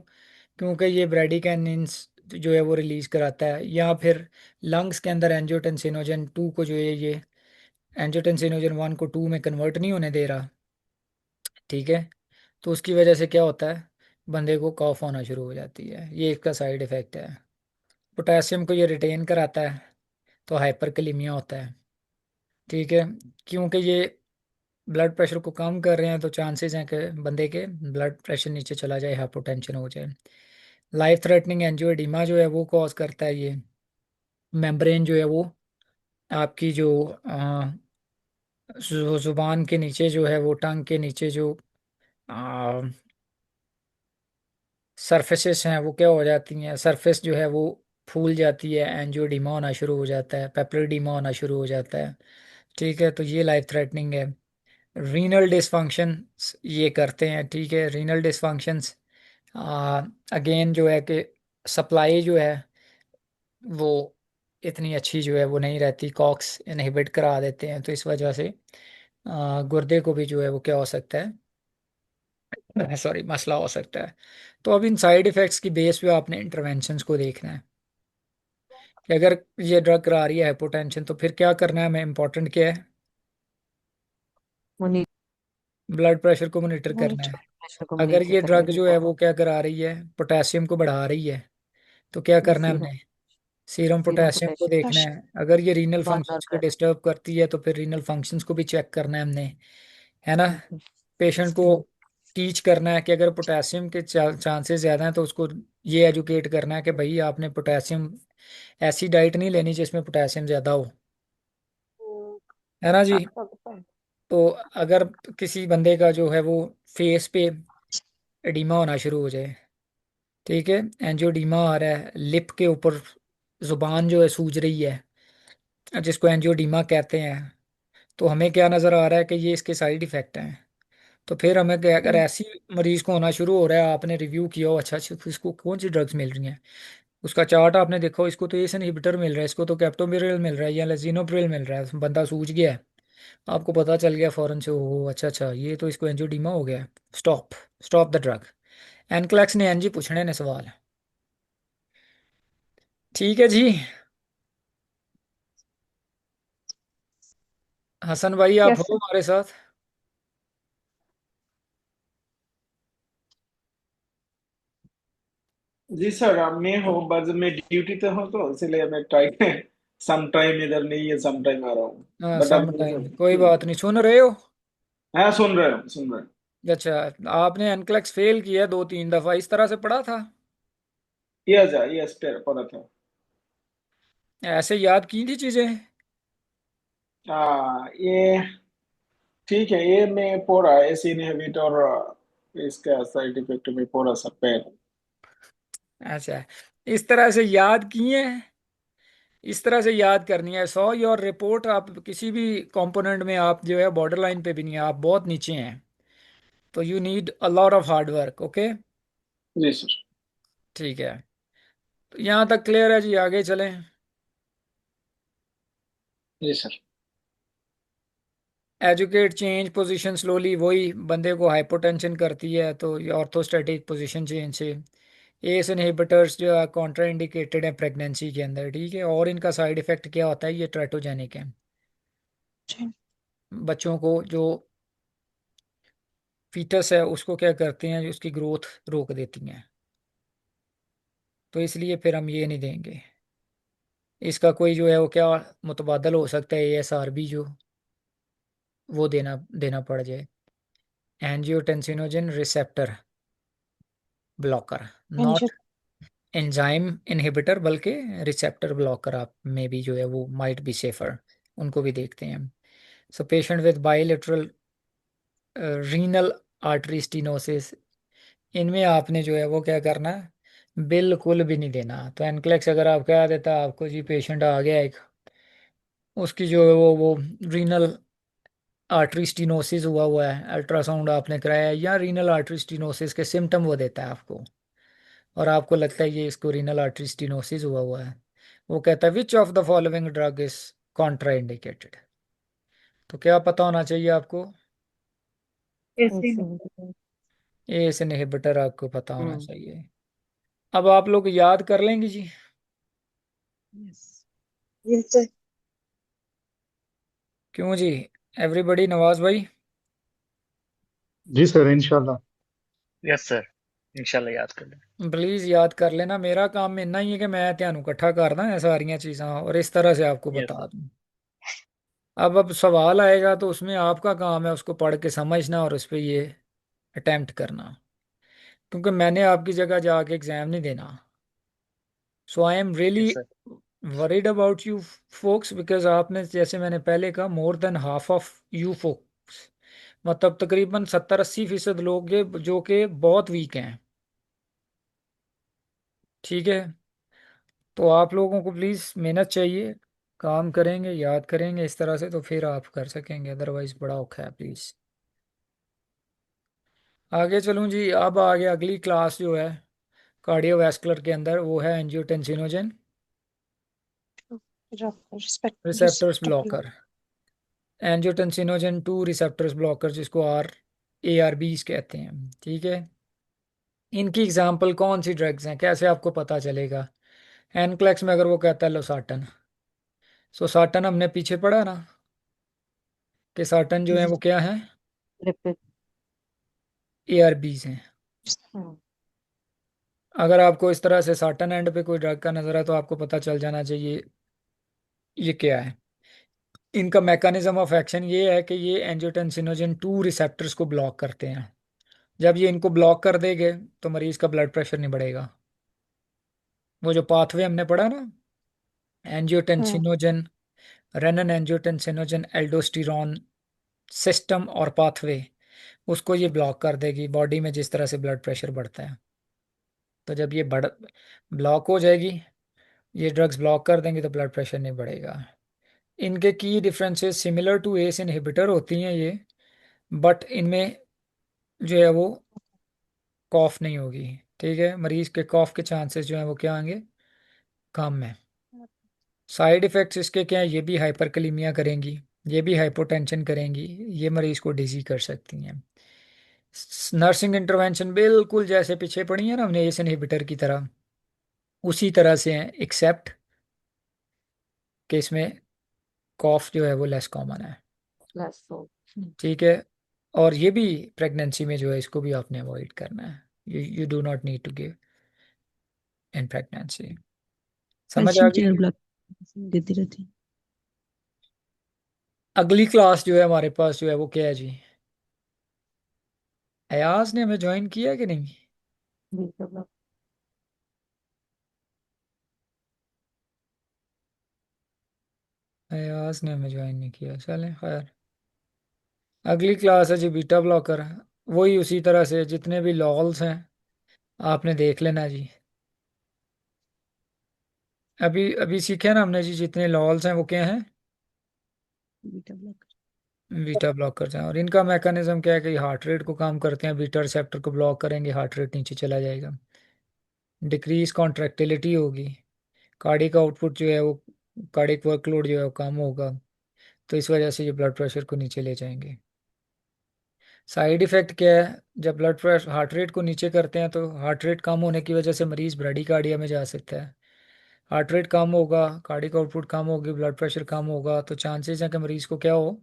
क्योंकि ये ब्रेडिकाइनिन्स जो है वो रिलीज कराता है, या फिर लंग्स के अंदर एंजियोटेंसिनोजन 2 को जो है ये एंजियोटेंसिनोजन 1 को 2 में कन्वर्ट नहीं होने दे रहा, ठीक है। तो उसकी वजह से क्या होता है, बंदे को कॉफ होना शुरू हो जाती है। ये इसका साइड इफेक्ट है। पोटेशियम को ये रिटेन कराता है, तो हाइपरकलीमिया होता है, ठीक है। क्योंकि ये ब्लड प्रेशर को कम कर रहे हैं, तो चांसेस हैं कि बंदे के ब्लड प्रेशर नीचे चला जाए, हाइपोटेंशन हो जाए। लाइफ थ्रेटनिंग एंजियोएडिमा जो है वो कॉज करता है ये। मेम्ब्रेन जो है वो आपकी जो जुबान के नीचे जो है वो, टंग के नीचे जो सरफेसेस हैं वो क्या हो जाती हैं, सरफेस जो है वो फूल जाती है, एंजियोडीमा होना शुरू हो जाता है, पेपलोडीमा होना शुरू हो जाता है, ठीक है। तो ये लाइफ थ्रेटनिंग है। रीनल डिसफंक्शंस ये करते हैं, ठीक है। रीनल डिसफंक्शंस अगेन जो है कि सप्लाई जो है वो इतनी अच्छी जो है वो नहीं रहती, कॉक्स इनहिबिट करा देते हैं, तो इस वजह से गुर्दे को भी जो है वो क्या हो सकता है, सॉरी, मसला हो सकता है। तो अब इन साइड इफ़ेक्ट्स की बेस पे आपने इंटरवेंशंस को देखना है कि अगर ये ड्रग करा रही है हाइपोटेंशन, तो फिर क्या करना है हमें, इम्पोर्टेंट क्या है, ब्लड प्रेशर को मॉनिटर करना मॉनिटर है। प्रेशर को अगर मॉनिटर ये करना ड्रग जो है वो क्या करा रही है, पोटेशियम को बढ़ा रही है, तो क्या है। करना है सीरम हमने, सीरम सीरम पोटेशियम को पोटेशियम देखना है। अगर ये रीनल बार फंक्शंस को बार डिस्टर्ब करती है, तो फिर रीनल फंक्शंस को भी चेक करना है हमने, है ना। कर पेशेंट को टीच करना है कि अगर पोटेशियम के चांसेस ज़्यादा हैं, तो उसको ये एजुकेट करना है कि भाई आपने पोटेशियम, ऐसी डाइट नहीं लेनी जिसमें पोटेशियम ज़्यादा हो, है ना जी। तो अगर किसी बंदे का जो है वो फेस पे एडिमा होना शुरू हो जाए, ठीक है, एंजियोडीमा आ रहा है लिप के ऊपर, जुबान जो है सूज रही है, जिसको एंजियोडीमा कहते हैं, तो हमें क्या नज़र आ रहा है कि ये इसके साइड इफ़ेक्ट हैं। तो फिर हमें अगर ऐसी मरीज को होना शुरू हो रहा है, आपने रिव्यू किया हो, अच्छा अच्छा तो इसको कौन सी ड्रग्स मिल रही हैं, उसका चार्ट आपने देखा हो, इसको तो एस इनहिबिटर मिल रहा है, इसको तो कैप्टोप्रिल मिल रहा है या लेजिनोप्रिल मिल रहा है, बंदा सूझ गया है, आपको पता चल गया फौरन से, हो अच्छा अच्छा ये तो इसको एंजियोडीमा हो गया है, stop, stop the drug. NCLEX ने एनजी पूछने ने सवाल, ठीक है जी। हसन भाई आप यस हो सर। हमारे साथ? जी सर, अब मैं हूँ बस मैं ड्यूटी पे हूँ तो इसलिए मैं टाइम सम टाइम इधर नहीं है, सम टाइम आ रहा हूँ। हाँ बट सम अब टाइम कोई बात नहीं, सुन रहे हो? हाँ, सुन रहे हो, सुन रहे हो। अच्छा, आपने एनक्लेक्स फेल किया 2-3 दफ़ा, इस तरह से पढ़ा था? यस पढ़ा था। ऐसे याद की थी चीज़ें? ये ठीक है, ये मैं पढ़ा ऐसे इनहिबिट और इसका साइड इफेक्ट में पढ़ा सब पहले। अच्छा, इस तरह से याद किए हैं, इस तरह से याद करनी है। सो योर रिपोर्ट, आप किसी भी कंपोनेंट में आप जो है बॉर्डर लाइन पे भी नहीं है, आप बहुत नीचे हैं, तो you need a lot of hard work, okay. जी सर। ठीक है, तो यहाँ तक क्लियर है जी, आगे चलें। जी sir. Educate change position slowly, वही बंदे को हाइपोटेंशन करती है, तो ये ऑर्थोस्टैटिक पोजीशन चेंज से। एस इनहिबिटर्स जो है कॉन्ट्रा इंडिकेटेड है प्रेगनेंसी के अंदर, ठीक है, और इनका साइड इफेक्ट क्या होता है, ये ट्रेटोजेनिक है, बच्चों को जो फीटस है उसको क्या करते हैं, जो उसकी ग्रोथ रोक देती हैं, तो इसलिए फिर हम ये नहीं देंगे। इसका कोई जो है वो क्या मुतबादल हो सकता है, ASRB जो वो देना देना पड़ जाए। Angiotensinogen receptor blocker, angio not enzyme inhibitor, बल्कि रिसेप्टर ब्लॉकर आप में भी जो है वो माइट बी सेफर, उनको भी देखते हैं हम। So patient with bilateral renal artery stenosis, इनमें आपने जो है वो क्या करना है, बिल्कुल भी नहीं देना। तो एनक्लेक्स अगर आप कह देता आपको जी पेशेंट आ गया एक, उसकी जो है वो रीनल आर्टरी स्टीनोसिस हुआ हुआ है, अल्ट्रासाउंड आपने कराया है, या रीनल आर्टरी स्टीनोसिस के सिम्टम वो देता है आपको, और आपको लगता है ये इसको रीनल आर्टरी स्टीनोसिस हुआ हुआ है, वो कहता है विच of the following drug is contraindicated. तो क्या पता होना चाहिए आपको? ऐसे एस इनहिबिटर आपको पता होना हम्म। चाहिए। अब आप लोग याद कर लेंगे जी? Yes sir. क्यों जी? एवरीबॉडी, नवाज भाई? जी सर, इंशाल्लाह। यस सर, इंशाल्लाह याद कर लें। प्लीज याद कर लेना। मेरा काम इतना ही है कि मैं ਤੁਹਾਨੂੰ इकट्ठा करदा है सारियां चीज़ां और इस तरह से आपको यस बता सर। दूं। अब सवाल आएगा तो उसमें आपका काम है उसको पढ़ के समझना और उस पर ये अटेम्प्ट करना, क्योंकि मैंने आपकी जगह जाके एग्जाम नहीं देना। So I am really yes sir. Worried about you folks, because आपने जैसे मैंने पहले कहा more than half of you folks, मतलब तकरीबन 70-80% लोग ये जो कि बहुत वीक हैं। ठीक है, तो आप लोगों को प्लीज़ मेहनत चाहिए, काम करेंगे, याद करेंगे इस तरह से तो फिर आप कर सकेंगे, अदरवाइज बड़ा औखा है। प्लीज़ आगे चलूँ जी। अब आगे अगली क्लास जो है कार्डियोवैस्कुलर के अंदर वो है angiotensinogen receptors respect blocker. Angiotensinogen 2 receptors blocker, जिसको ARBs कहते हैं। ठीक है, इनकी एग्जांपल कौन सी ड्रग्स हैं, कैसे आपको पता चलेगा? एनक्लेक्स में अगर वो कहता है लोसाटन, सो साटन हमने पीछे पढ़ा ना कि साटन जो है वो क्या है, लिपिड। ARBs हैं। हम्म। अगर आपको इस तरह से साटन एंड पे कोई ड्रग का नजर है तो आपको पता चल जाना चाहिए ये क्या है। इनका मैकेनिज्म ऑफ एक्शन ये है कि ये एंजियोटेंसिनोजन 2 रिसेप्टर्स को ब्लॉक करते हैं। जब ये इनको ब्लॉक कर देंगे तो मरीज का ब्लड प्रेशर नहीं बढ़ेगा। वो जो पाथवे हमने पढ़ा ना, एंजियोटेंसिनोजन, रेनन एंजियोटेंसिनोजन एल्डोस्टिरॉन सिस्टम और पाथवे, उसको ये ब्लॉक कर देगी बॉडी में जिस तरह से ब्लड प्रेशर बढ़ता है। तो जब ये बढ़ ब्लॉक हो जाएगी, ये ड्रग्स ब्लॉक कर देंगे तो ब्लड प्रेशर नहीं बढ़ेगा। इनके की differences similar to ACE inhibitor होती हैं ये, बट इनमें जो है वो कॉफ नहीं होगी। ठीक है, मरीज के कॉफ के चांसेस जो हैं वो क्या होंगे, कम है। साइड इफ़ेक्ट्स इसके क्या है, ये भी हाइपरकलीमिया करेंगी, ये भी हाइपोटेंशन करेंगी, ये मरीज को डिजी कर सकती हैं। नर्सिंग इंटरवेंशन बिल्कुल जैसे पीछे पड़ी है ना हमने एस इनहिबिटर की तरह, उसी तरह से हैं, एक्सेप्ट कि इसमें कॉफ जो है वो लेस कॉमन है। प्लस तो ठीक है, और ये भी प्रेगनेंसी में जो है इसको भी आपने अवॉइड करना है। You do not need to give in pregnancy. समझ आ कैल्शियम गई? चैनल ब्लॉक देती रहती है। अगली क्लास जो है हमारे पास जो है वो क्या है जी? अयाज ने हमें ज्वाइन किया कि नहीं? Beta block. अयाज ने हमें ज्वाइन नहीं किया, चलें खैर। अगली क्लास है जी बीटा ब्लॉकर, वही उसी तरह से जितने भी लॉल्स हैं आपने देख लेना जी। अभी अभी सीखे ना हमने जी, जितने लॉल्स हैं वो क्या हैं, बीटा ब्लॉक। बीटा ब्लॉकर्स हैं। और इनका मैकेनिज्म क्या है कि हार्ट रेट को काम करते हैं, बीटा रिसेप्टर को ब्लॉक करेंगे, हार्ट रेट नीचे चला जाएगा, डिक्रीज कॉन्ट्रैक्टिलिटी होगी, कार्डिक आउटपुट जो है वो, कार्डिक वर्कलोड जो है वो कम होगा, तो इस वजह से ये ब्लड प्रेशर को नीचे ले जाएंगे। साइड इफेक्ट क्या है, जब ब्लड प्रेशर हार्ट रेट को नीचे करते हैं तो हार्ट रेट कम होने की वजह से मरीज ब्रेडिकार्डिया में जा सकता है। हार्ट रेट कम होगा, कार्डिक आउटपुट कम होगी, ब्लड प्रेशर कम होगा, तो चांसेस है कि मरीज को क्या हो,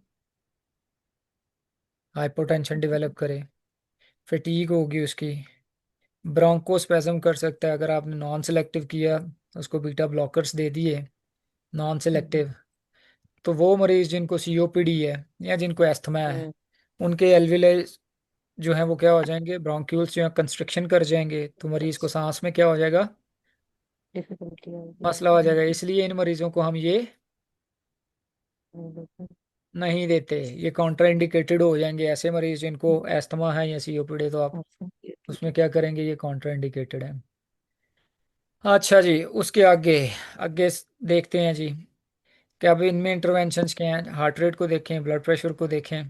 हाइपोटेंशन डेवलप करे, फटीग होगी उसकी, ब्रोंकोस्पेज्म कर सकता है अगर आपने नॉन सेलेक्टिव किया, उसको बीटा ब्लॉकर्स दे दिए नॉन सेलेक्टिव, तो वो मरीज जिनको सीओपीडी है या जिनको एस्थमा है, उनके एल्वियाई जो है वो क्या हो जाएंगे, ब्रोंक्यूल्स जो है कंस्ट्रिक्शन कर जाएंगे, तो मरीज को सांस में क्या हो जाएगा, डिफिकल्टी मसला हो जाएगा। इसलिए इन मरीजों को हम ये नहीं देते, ये कॉन्ट्रा इंडिकेटेड हो जाएंगे। ऐसे मरीज जिनको एस्थमा है या सीओपीडी, तो आप उसमें क्या करेंगे, ये कॉन्ट्रा इंडिकेटेड है। अच्छा जी, उसके आगे आगे देखते हैं जी कि अब इनमें इंटरवेंशंस क्या हैं। हार्ट रेट को देखें, ब्लड प्रेशर को देखें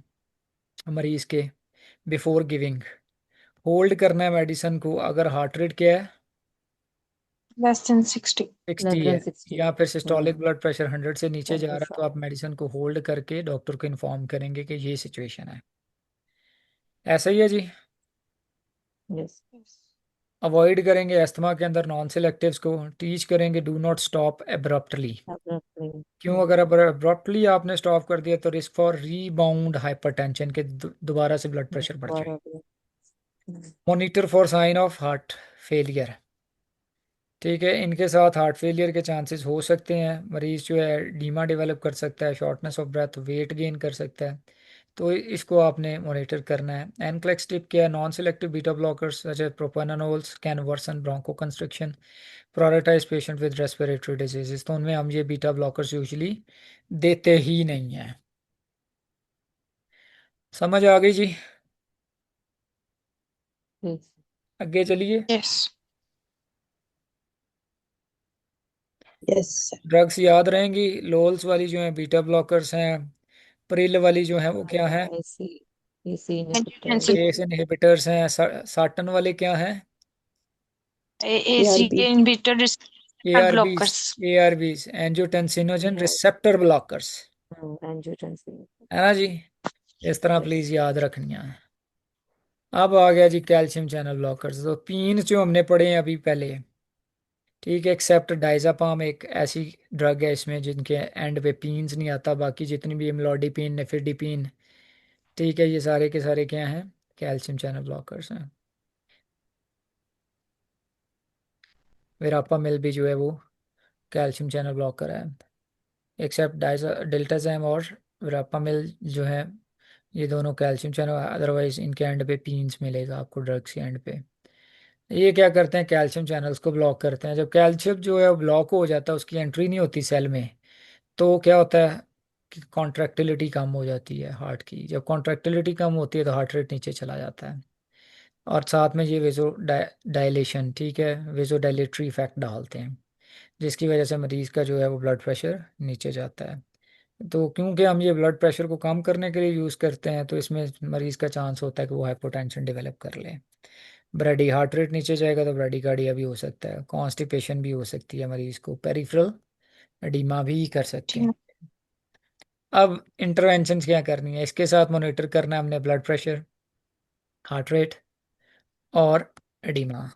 मरीज के बिफोर गिविंग। होल्ड करना है मेडिसिन को अगर हार्ट रेट क्या है, लेस देन 60। 60 है, 60। या फिर सिस्टोलिक ब्लड प्रेशर 100 से नीचे जा रहा है, तो 105। आप मेडिसिन को होल्ड करके डॉक्टर को इन्फॉर्म करेंगे कि ये सिचुएशन है। ऐसा ही है जी। यस। अवॉइड करेंगे अस्थमा के अंदर नॉन सिलेक्टिव्स को। टीच करेंगे डू नॉट स्टॉप एब्रप्टली। क्यों, अगर अब्रप्टली आपने स्टॉप कर दिया तो रिस्क फॉर रीबाउंड हाइपरटेंशन के दोबारा से ब्लड प्रेशर बढ़ जाए। Monitor for sign of heart failure. ठीक है, इनके साथ हार्ट फेलियर के चांसेस हो सकते हैं। मरीज जो है डीमा डेवलप कर सकता है, shortness of breath, weight gain कर सकता है, तो इसको आपने मॉनिटर करना है। एनक्लेक्स टिप क्या है, non selective beta blockers such as propranolols can worsen bronchoconstriction, prioritise patient with respiratory diseases. तो उनमें हम ये बीटा ब्लॉकर्स यूजुअली देते ही नहीं हैं। समझ आ गई जी। आगे चलिए। यस। Yes sir. ड्रग्स याद रहेंगी, लोल्स वाली जो है बीटा ब्लॉकर्स हैं, प्रिल वाली जो है वो क्या है, AC AC angiotensin. S inhibitors हैं। साटन वाले क्या हैं, AC ARB। Inhibitor A receptor R Bs. Blockers. A R Bs angiotensinogen receptor blockers, angiotensin. है ना जी। इस तरह यस। प्लीज याद रखनी है। अब आ गया जी कैल्शियम चैनल ब्लॉकर्स। तो पीन जो हमने पढ़े हैं अभी पहले, ठीक है, एक्सेप्ट डाइजापाम एक ऐसी ड्रग है इसमें जिनके एंड पे पीन्स नहीं आता, बाकी जितनी भी इमलोडिपिन, नेफिडिपिन, ठीक है, ये सारे के सारे क्या हैं, कैल्शियम चैनल ब्लॉकर्स हैं। वेरापामिल भी जो है वो कैल्शियम चैनल ब्लॉकर है। एक्सेप्ट डेल्टाजैम और वेरापामिल जो है, ये दोनों कैल्शियम चैनल, अदरवाइज इनके एंड पे पीन्स मिलेगा आपको ड्रग्स के एंड पे। ये क्या करते हैं, कैल्शियम चैनल्स को ब्लॉक करते हैं। जब कैल्शियम जो है ब्लॉक हो जाता है, उसकी एंट्री नहीं होती सेल में, तो क्या होता है कि कॉन्ट्रैक्टिलिटी कम हो जाती है हार्ट की। जब कॉन्ट्रैक्टिलिटी कम होती है तो हार्ट रेट नीचे चला जाता है, और साथ में ये वेजो डायलेशन, ठीक है, वेजो डायलेटरी इफेक्ट डालते हैं, जिसकी वजह से मरीज का जो है वो ब्लड प्रेशर नीचे जाता है। तो क्योंकि हम ये ब्लड प्रेशर को कम करने के लिए यूज़ करते हैं, तो इसमें मरीज का चांस होता है कि वो हाइपोटेंशन डेवलप कर ले। ब्रेडी हार्ट रेट नीचे जाएगा तो ब्रेडिकार्डिया भी हो सकता है, कॉन्स्टिपेशन भी हो सकती है मरीज को, पेरिफेरल एडिमा भी कर सकते हैं। अब इंटरवेंशन क्या करनी है, इसके साथ मॉनिटर करना है हमने ब्लड प्रेशर, हार्ट रेट और एडिमा।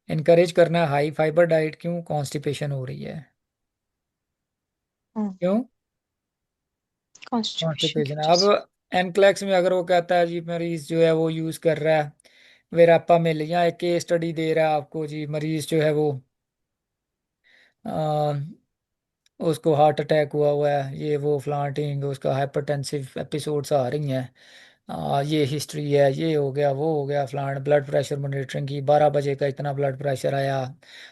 इनकरेज करना है हाई फाइबर डाइट। क्यों, कॉन्स्टिपेशन हो रही है। क्यों, कॉन्स्टिपेशन की कॉन्स्टिपेशन। वजह अब से। एनक्लेक्स में अगर वो कहता है जी मरीज जो है वो यूज़ कर रहा है वेरापा मिल, या एक केस स्टडी दे रहा है आपको जी, मरीज जो है वो उसको हार्ट अटैक हुआ हुआ है, ये वो फ्लांटिंग, उसका हाइपरटेंसिव एपिसोड्स आ रही हैं, ये हिस्ट्री है, ये हो गया वो हो गया फलान, ब्लड प्रेशर मॉनिटरिंग की, 12 बजे का इतना ब्लड प्रेशर आया,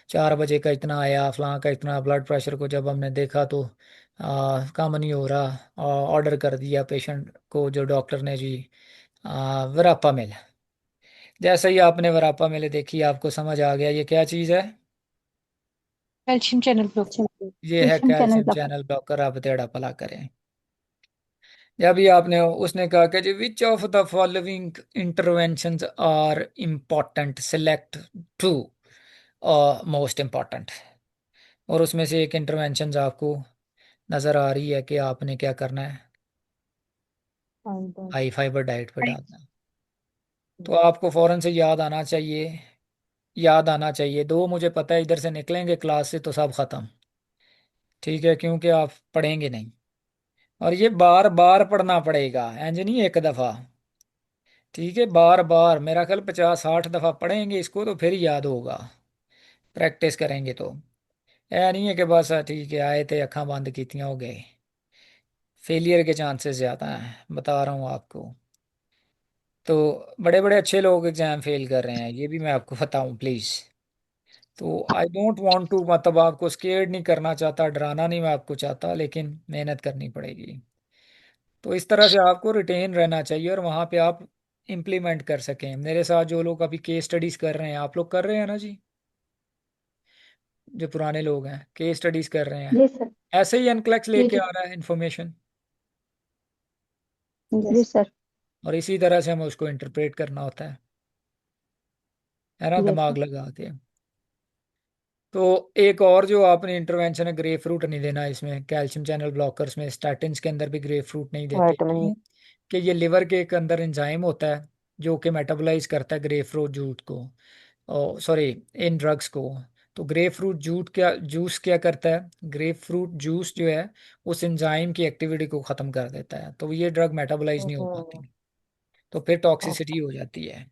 4 बजे का इतना आया, फलां का इतना ब्लड प्रेशर को जब हमने देखा तो कम नहीं हो रहा, ऑर्डर कर दिया पेशेंट को जो डॉक्टर ने जी वरापा मिल। जैसे ही आपने वरापा मिल देखी, आपको समझ आ गया ये क्या चीज़ है, कैल्शियम चैनल ब्लॉकर। ये है calcium channel calcium blocker. Channel blocker. आप टेढ़ा पला करें। जब भी आपने, उसने कहा कि जी which of the following interventions are important, select two most important, और उसमें से एक इंटरवेंशन आपको नज़र आ रही है कि आपने क्या करना है, हाई फाइबर डाइट पे डालना है। तो आपको फौरन से याद आना चाहिए, याद आना चाहिए। दो मुझे पता है इधर से निकलेंगे क्लास से तो सब ख़त्म, ठीक है, क्योंकि आप पढ़ेंगे नहीं, और ये बार बार पढ़ना पड़ेगा, इंज नहीं एक दफ़ा। ठीक है, बार बार मेरा ख्याल 50-60 दफा पढ़ेंगे इसको तो फिर याद होगा, प्रैक्टिस करेंगे तो। ऐ नहीं है कि बस ठीक है आए थे अक्खां बंद कीतियां हो गए। फेलियर के चांसेस ज़्यादा हैं, बता रहा हूँ आपको। तो बड़े बड़े अच्छे लोग एग्ज़ाम फेल कर रहे हैं, ये भी मैं आपको बताऊँ प्लीज़। तो आई डोंट वांट टू, मतलब आपको स्केर्ड नहीं करना चाहता, डराना नहीं मैं आपको चाहता, लेकिन मेहनत करनी पड़ेगी। तो इस तरह से आपको रिटेन रहना चाहिए और वहाँ पे आप इम्प्लीमेंट कर सकें। मेरे साथ जो लोग अभी केस स्टडीज़ कर रहे हैं, आप लोग कर रहे हैं ना जी, जो पुराने लोग हैं केस स्टडीज़ कर रहे हैं, जी सर। ऐसे ही एनक्लेक्स जी लेके जी। आ रहा है इन्फॉर्मेशन, जी सर। और इसी तरह से हमें उसको इंटरप्रेट करना होता है ना, जी दिमाग सर। लगा के। तो एक और जो आपने इंटरवेंशन है, ग्रेप फ्रूट नहीं देना इसमें, कैल्शियम चैनल ब्लॉकर्स में statins के अंदर भी ग्रेप फ्रूट नहीं देते। विटामिन। क्यों? कि ये लिवर के एक अंदर एंजाइम होता है जो कि मेटाबोलाइज करता है ग्रेप फ्रूट जूस को, ओ सॉरी, इन ड्रग्स को। तो ग्रेप फ्रूट जूस क्या करता है, ग्रेप फ्रूट जूस जो है उस एंजाइम की एक्टिविटी को ख़त्म कर देता है, तो ये ड्रग मेटाबोलाइज नहीं हो पाती, तो फिर टॉक्सिसिटी हो जाती है।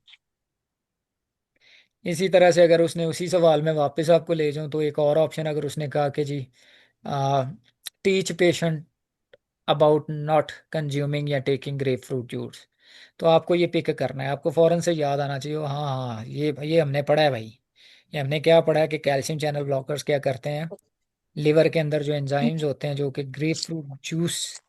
इसी तरह से अगर उसने उसी सवाल में वापस आपको ले जाऊं तो एक और ऑप्शन, अगर उसने कहा कि जी teach patient about not consuming या टेकिंग ग्रेप फ्रूट जूस, तो आपको ये पिक करना है, आपको फौरन से याद आना चाहिए, हाँ हाँ ये हमने पढ़ा है भाई। ये हमने क्या पढ़ा है कि कैल्शियम चैनल ब्लॉकर्स क्या करते हैं, लिवर के अंदर जो एंजाइम्स होते हैं जो कि ग्रेप फ्रूट जूस,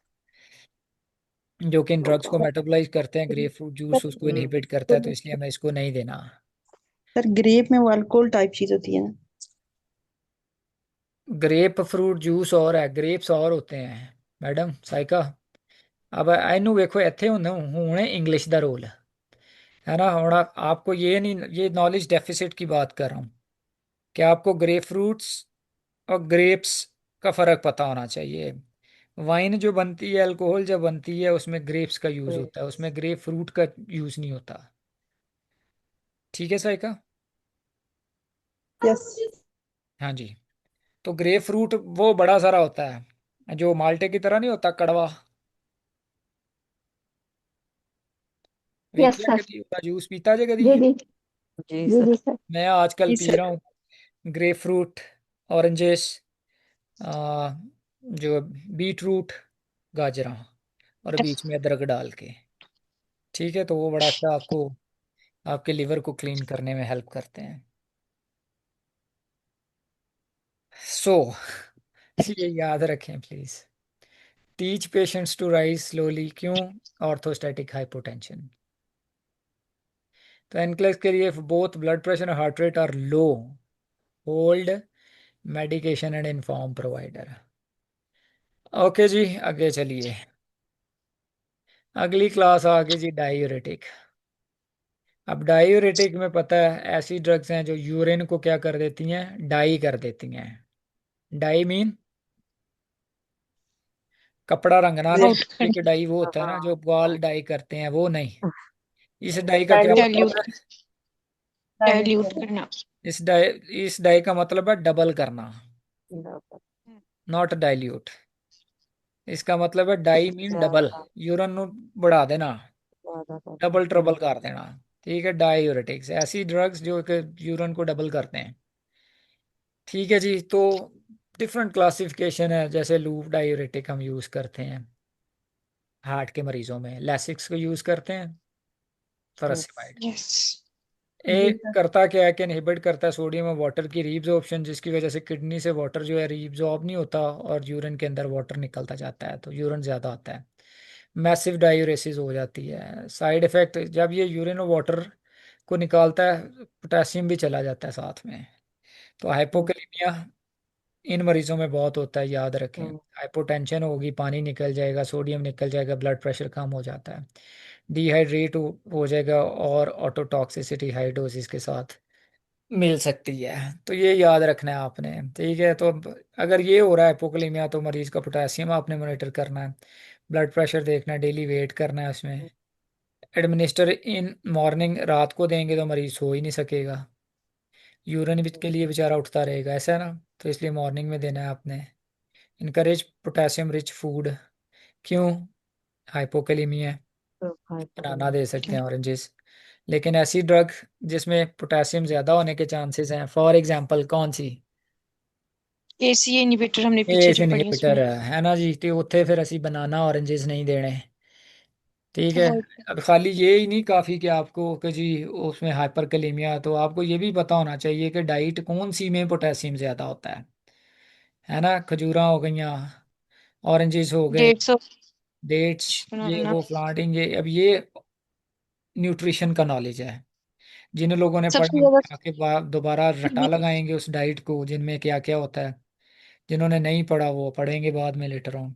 जो कि इन ड्रग्स को मेटाबोलाइज करते हैं, ग्रेप फ्रूट जूस उसको इनहिबिट करता है, तो इसलिए हमें इसको नहीं देना। सर ग्रेप में वो अल्कोहल टाइप चीज होती है ना। ग्रेप फ्रूट जूस और है, ग्रेप्स और होते हैं मैडम साइका। अब ਇਹਨੂੰ ਵੇਖੋ ਇੱਥੇ ਹੁੰਦਾ ਹੁਣ इंग्लिश ਦਾ रोल है ना। और आपको ये नहीं, ये नॉलेज डेफिसिट की बात कर रहा हूँ कि आपको ग्रेप फ्रूट्स और ग्रेप्स का फ़र्क पता होना चाहिए। वाइन जो बनती है, अल्कोहल जब बनती है, उसमें ग्रेप्स का यूज़ होता है, उसमें ग्रेप फ्रूट का यूज़ नहीं होता। ठीक है साइका। यस। हाँ जी। तो ग्रेप फ्रूट वो बड़ा सारा होता है जो माल्टे की तरह नहीं होता, कड़वा। यस वेखिया सर। कदी उसका जूस पीता जे कदी। जी जी। जी जी सर। जी सर। मैं आजकल जी पी सर। रहा हूँ ग्रेप फ्रूट, ऑरेंजेस, जो बीट रूट, गाजरा, और बीच में अदरक डाल के। ठीक है, तो वो बड़ा अच्छा आपको आपके लिवर को क्लीन करने में हेल्प करते हैं। सो ये याद रखें please, teach patients to rise slowly. क्यों? Orthostatic hypotension. तो एनक्लेक्स के लिए बोथ ब्लड प्रेशर और heart rate are low, hold medication and inform provider. Okay जी, आगे चलिए। अगली क्लास आ गई जी, डायूरेटिक। अब डायूरेटिक में पता है ऐसी ड्रग्स हैं जो यूरिन को क्या कर देती हैं, डाई कर देती हैं। डाई मीन कपड़ा रंगना नहीं, आउट एक करना, डाई वो होता है ना जो बाल डाई करते हैं, वो नहीं। इस डाई का क्या मतलब डाइल्यूट है, डाइल्यूट करना। इस डाई इस डाई का मतलब है डबल करना, नॉट डाइल्यूट। इसका मतलब है डाई मीन डबल, यूरिन ਨੂੰ बढ़ा देना, डबल ट्रबल कर देना। ठीक है, डायूरेटिक्स ऐसी ड्रग्स जो कि यूरिन को डबल करते हैं। ठीक है जी। तो डिफरेंट क्लासिफिकेशन है, जैसे लूप डायूरेटिक हम यूज़ करते हैं हार्ट के मरीजों में, लैसिक्स को यूज़ करते हैं, फरसिमाइड। यस। ए करता क्या है कि इनहिबिट करता है सोडियम और वाटर की रीब्जॉर्प्शन, जिसकी वजह से किडनी से वाटर जो है रीब्जॉर्ब नहीं होता और यूरिन के अंदर वाटर निकलता जाता है, तो यूरिन ज़्यादा आता है, मैसिव डायूरेसिस हो जाती है। साइड इफ़ेक्ट, जब ये यूरिन और वाटर को निकालता है, पोटेशियम भी चला जाता है साथ में। तो हाइपोकैलेमिया इन मरीजों में बहुत होता है, याद रखें। हाइपोटेंशन होगी, पानी निकल जाएगा, सोडियम निकल जाएगा, ब्लड प्रेशर कम हो जाता है, डिहाइड्रेट हो जाएगा, और ऑटोटॉक्सिसिटी हाई डोजेस के साथ मिल सकती है। तो ये याद रखना है आपने। ठीक है, तो अगर ये हो रहा है हाइपोकैलेमिया, तो मरीज का पोटेशियम आपने मॉनिटर करना है, ब्लड प्रेशर देखना है, डेली वेट करना है उसमें। एडमिनिस्टर इन मॉर्निंग, रात को देंगे तो मरीज सो ही नहीं सकेगा, यूरिन के लिए बेचारा उठता रहेगा, ऐसा है ना। तो इसलिए मॉर्निंग में देना है आपने। Encourage potassium rich food. क्यों? हाइपोकैलेमिया है। तो बनाना दे सकते हैं Okay. ऑरेंजेस। लेकिन ऐसी ड्रग जिसमें पोटेशियम ज़्यादा होने के चांसेस हैं, फॉर एग्जांपल कौन सी? ACE इनहिबिटर हमने पीछे एस जो पढ़ी इनहिबिटर उसमें। है ना जी, तो उत्थे फिर ਅਸੀਂ बनाना ऑरेंजेस नहीं देने। ठीक है। Right. अब खाली ये ही नहीं काफ़ी कि आपको कि जी उसमें हाइपरकैलेमिया, तो आपको ये भी पता होना चाहिए कि डाइट कौन सी में पोटेशियम ज़्यादा होता है ना। खजूरा हो गई, ऑरेंजेस हो गए, 150 डेट्स, ये बनाना। वो प्लांटिंग, ये अब ये न्यूट्रिशन का नॉलेज है। जिन लोगों ने सबसे पढ़ा ज्यादा आके दोबारा रटा ये लगाएंगे उस डाइट को जिनमें क्या क्या होता है। जिन्होंने नहीं पढ़ा वो पढ़ेंगे बाद में later on.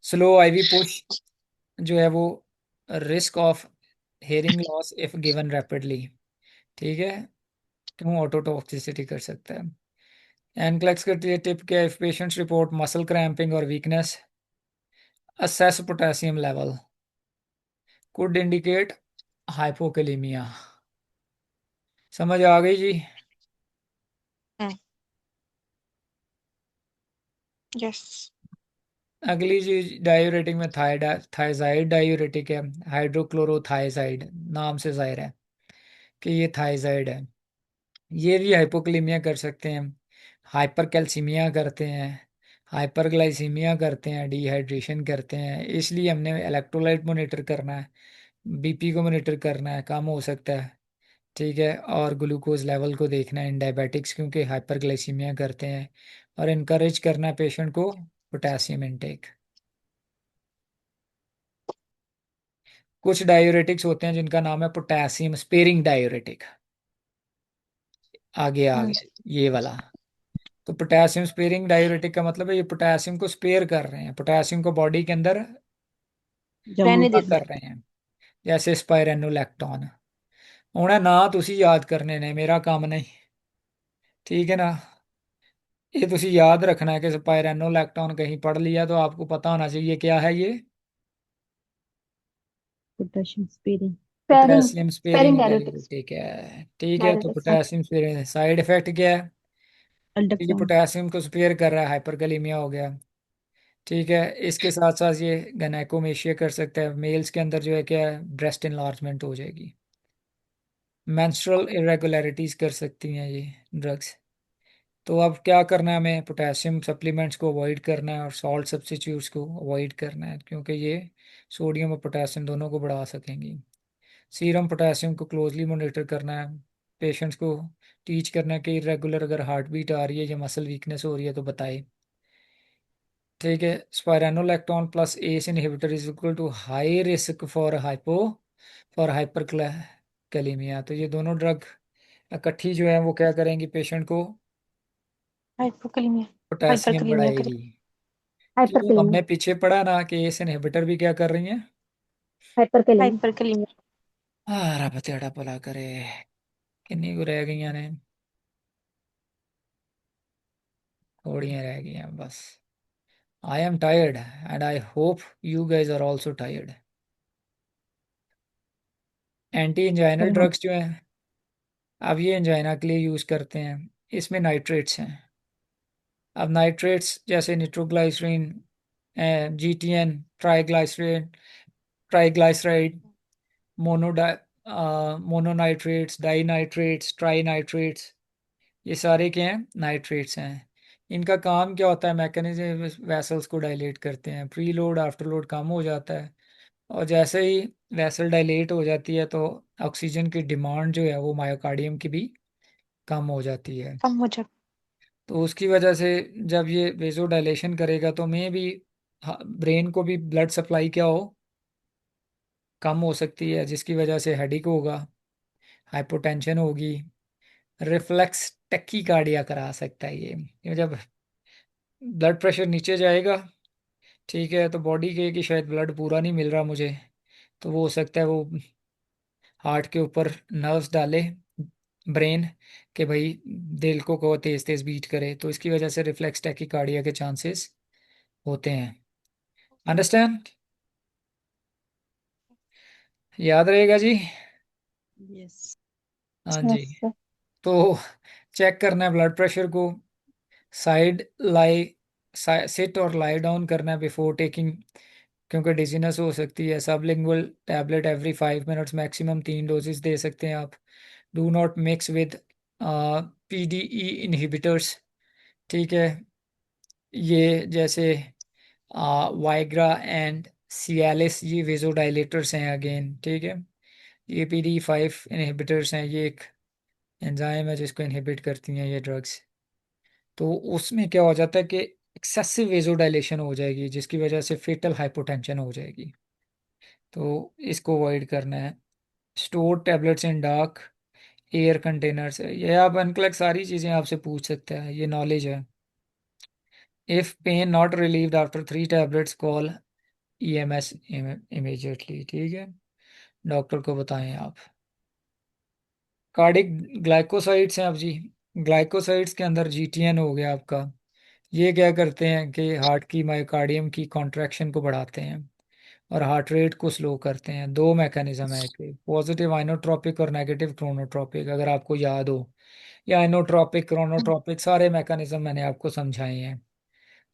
Slow IV push जो है वो risk of hearing loss if given rapidly. ठीक है, क्यों ऑटोटॉक्सिसिटी कर सकता है। एनक्लेक्स करती है टिप के if patients report muscle cramping और weakness, assess potassium level, could indicate hypokalaemia. समझ आ गई जी। यस। अगली चीज डायूरेटिक में थायजाइड डायूरेटिक है, हाइड्रोक्लोरोथायजाइड, नाम से जाहिर है कि ये थायजाइड है। ये भी हाइपोक्लेमिया कर सकते हैं, हाइपरकैल्सीमिया करते हैं, हाइपरग्लाइसीमिया करते हैं, डिहाइड्रेशन करते हैं। इसलिए हमने इलेक्ट्रोलाइट मॉनिटर करना है, बीपी को मॉनिटर करना है, कम हो सकता है। ठीक है, और ग्लूकोज लेवल को देखना है इन डायबिटिक्स क्योंकि हाइपरग्लाइसीमिया करते हैं। और इनकरेज करना है पेशेंट को पोटेशियम इनटेक। कुछ डायूरेटिक्स होते हैं जिनका नाम है पोटेशियम स्पेयरिंग डायूरेटिक। आगे आ गया ये वाला। तो पोटेशियम स्पेयरिंग डायूरेटिक का मतलब है ये पोटेशियम को स्पेयर कर रहे हैं, पोटेशियम को बॉडी के अंदर जमा रहने जमा देते कर रहे हैं, जैसे स्पाइरेनोलैक्टोन। उन्हें ना तुसी याद करने ने, मेरा काम नहीं। ठीक है ना। ये तुसी याद रखना है कि स्पाइरेनोलैक्टोन कहीं पढ़ लिया तो आपको पता होना चाहिए क्या है ये। Potassium sparing Pairing, potassium pairing sparing diuretics. Diuretic है। ठीक है, तो Diuretics. Potassium sparing side effect क्या है? ये अल्डोस्टेरोन पोटेशियम को स्पेयर कर रहा है, हाइपरकैलेमिया हो गया। ठीक है, इसके साथ साथ ये गैनाइकोमेशिया कर सकता है, मेल्स के अंदर जो है क्या है, ब्रेस्ट इनलार्जमेंट हो जाएगी। मेंस्ट्रुअल इरेगुलरिटीज कर सकती हैं ये ड्रग्स। तो अब क्या करना है, हमें पोटेशियम सप्लीमेंट्स को अवॉइड करना है और सॉल्ट सब्स्टिट्यूट्स को अवॉइड करना है क्योंकि ये सोडियम और पोटेशियम दोनों को बढ़ा सकेंगी। सीरम पोटेशियम को क्लोजली मॉनिटर करना है। पेशेंट्स को टीच करना है कि इरेगुलर अगर हार्ट बीट आ रही है या मसल वीकनेस हो रही है तो बताए। ठीक है, spironolactone plus ACE inhibitor is equal to high risk for hyperkalaemia. तो ये दोनों ड्रग इकट्ठी जो है वो क्या करेंगी, पेशेंट को हाइपोकैलेमिया। पोटेशियम हाइपरकैलेमिया करे। बढ़ाएगी। जो Hyperkalemia. हमने पीछे पढ़ा ना कि एस इनहिबिटर भी क्या कर रही हैं। Hyperkalemia. हाइपरकैलेमिया। रब तेरा भला करे, किन्नी को रह गई ने, थोड़ियां रह गई हैं बस। I am tired and I hope you guys are also tired. Anti anginal drugs जो हैं, अब ये एंजाइना के लिए यूज़ करते हैं, इसमें नाइट्रेट्स हैं। अब नाइट्रेट्स जैसे निट्रोग्लाइसरीन, जीटीएन, ट्राइग्लाइसराइड, मोनोडा mononitrates, dinitrates, trinitrates, ये सारे क्या हैं, नाइट्रेट्स हैं। इनका काम क्या होता है, मैकेनिज्म वेसल्स को डायलेट करते हैं, प्री लोड आफ्टर लोड कम हो जाता है। और जैसे ही वेसल डायलेट हो जाती है तो ऑक्सीजन की डिमांड जो है वो मायोकार्डियम की भी कम हो जाती है। कम हो जाता। तो उसकी वजह से जब ये वेजो डायलेशन करेगा तो में भी ब्रेन को भी ब्लड सप्लाई क्या हो, कम हो सकती है, जिसकी वजह से हेडिक होगा, हाइपोटेंशन होगी, रिफ्लेक्स टैकीकार्डिया करा सकता है ये जब ब्लड प्रेशर नीचे जाएगा। ठीक है, तो बॉडी के कि शायद ब्लड पूरा नहीं मिल रहा मुझे, तो वो हो सकता है वो हार्ट के ऊपर नर्व्स डाले ब्रेन के भाई दिल को तेज तेज बीट करे, तो इसकी वजह से रिफ्लेक्स टैकीकार्डिया के चांसेस होते हैं। अंडरस्टैंड? याद रहेगा जी। यस हाँ जी। Yes, sir. तो चेक करना है ब्लड प्रेशर को, साइड लाई सिट और लाई डाउन करना है बिफोर टेकिंग क्योंकि डिजीनेस हो सकती है। Sublingual tablet every 5 minutes, maximum 3 doses दे सकते हैं आप। Do not mix with PDE inhibitors, ठीक है। ये जैसे वाइग्रा एंड सियालिस, ये वेजोडाइलेटर्स हैं अगेन, ठीक है। ये PDE5 इनहिबिटर्स हैं, ये एक एंजाइम है जिसको इनहिबिट करती हैं ये ड्रग्स। तो उसमें क्या हो जाता है कि एक्सेसिव वेजोडाइलेशन हो जाएगी, जिसकी वजह से फेटल हाइपोटेंशन हो जाएगी। तो इसको अवॉइड करना है। स्टोर टैबलेट्स इन डार्क एयर कंटेनर्स, ये आप अनकलग सारी चीज़ें आपसे पूछ सकते हैं, ये नॉलेज है। If pain not relieved after 3 tablets call EMS immediately, ठीक है, डॉक्टर को बताएं आप। कार्डिक ग्लाइकोसाइड्स हैं आप जी। ग्लाइकोसाइड्स के अंदर GTN हो गया आपका। ये क्या करते हैं कि हार्ट की मायोकार्डियम की कॉन्ट्रैक्शन को बढ़ाते हैं और हार्ट रेट को स्लो करते हैं। दो मैकेनिज्म है कि पॉजिटिव आइनोट्रोपिक और नेगेटिव क्रोनोट्रोपिक, अगर आपको याद हो। या आइनोट्रोपिक क्रोनोट्रोपिक सारे मैकेनिज्म मैंने आपको समझाए हैं।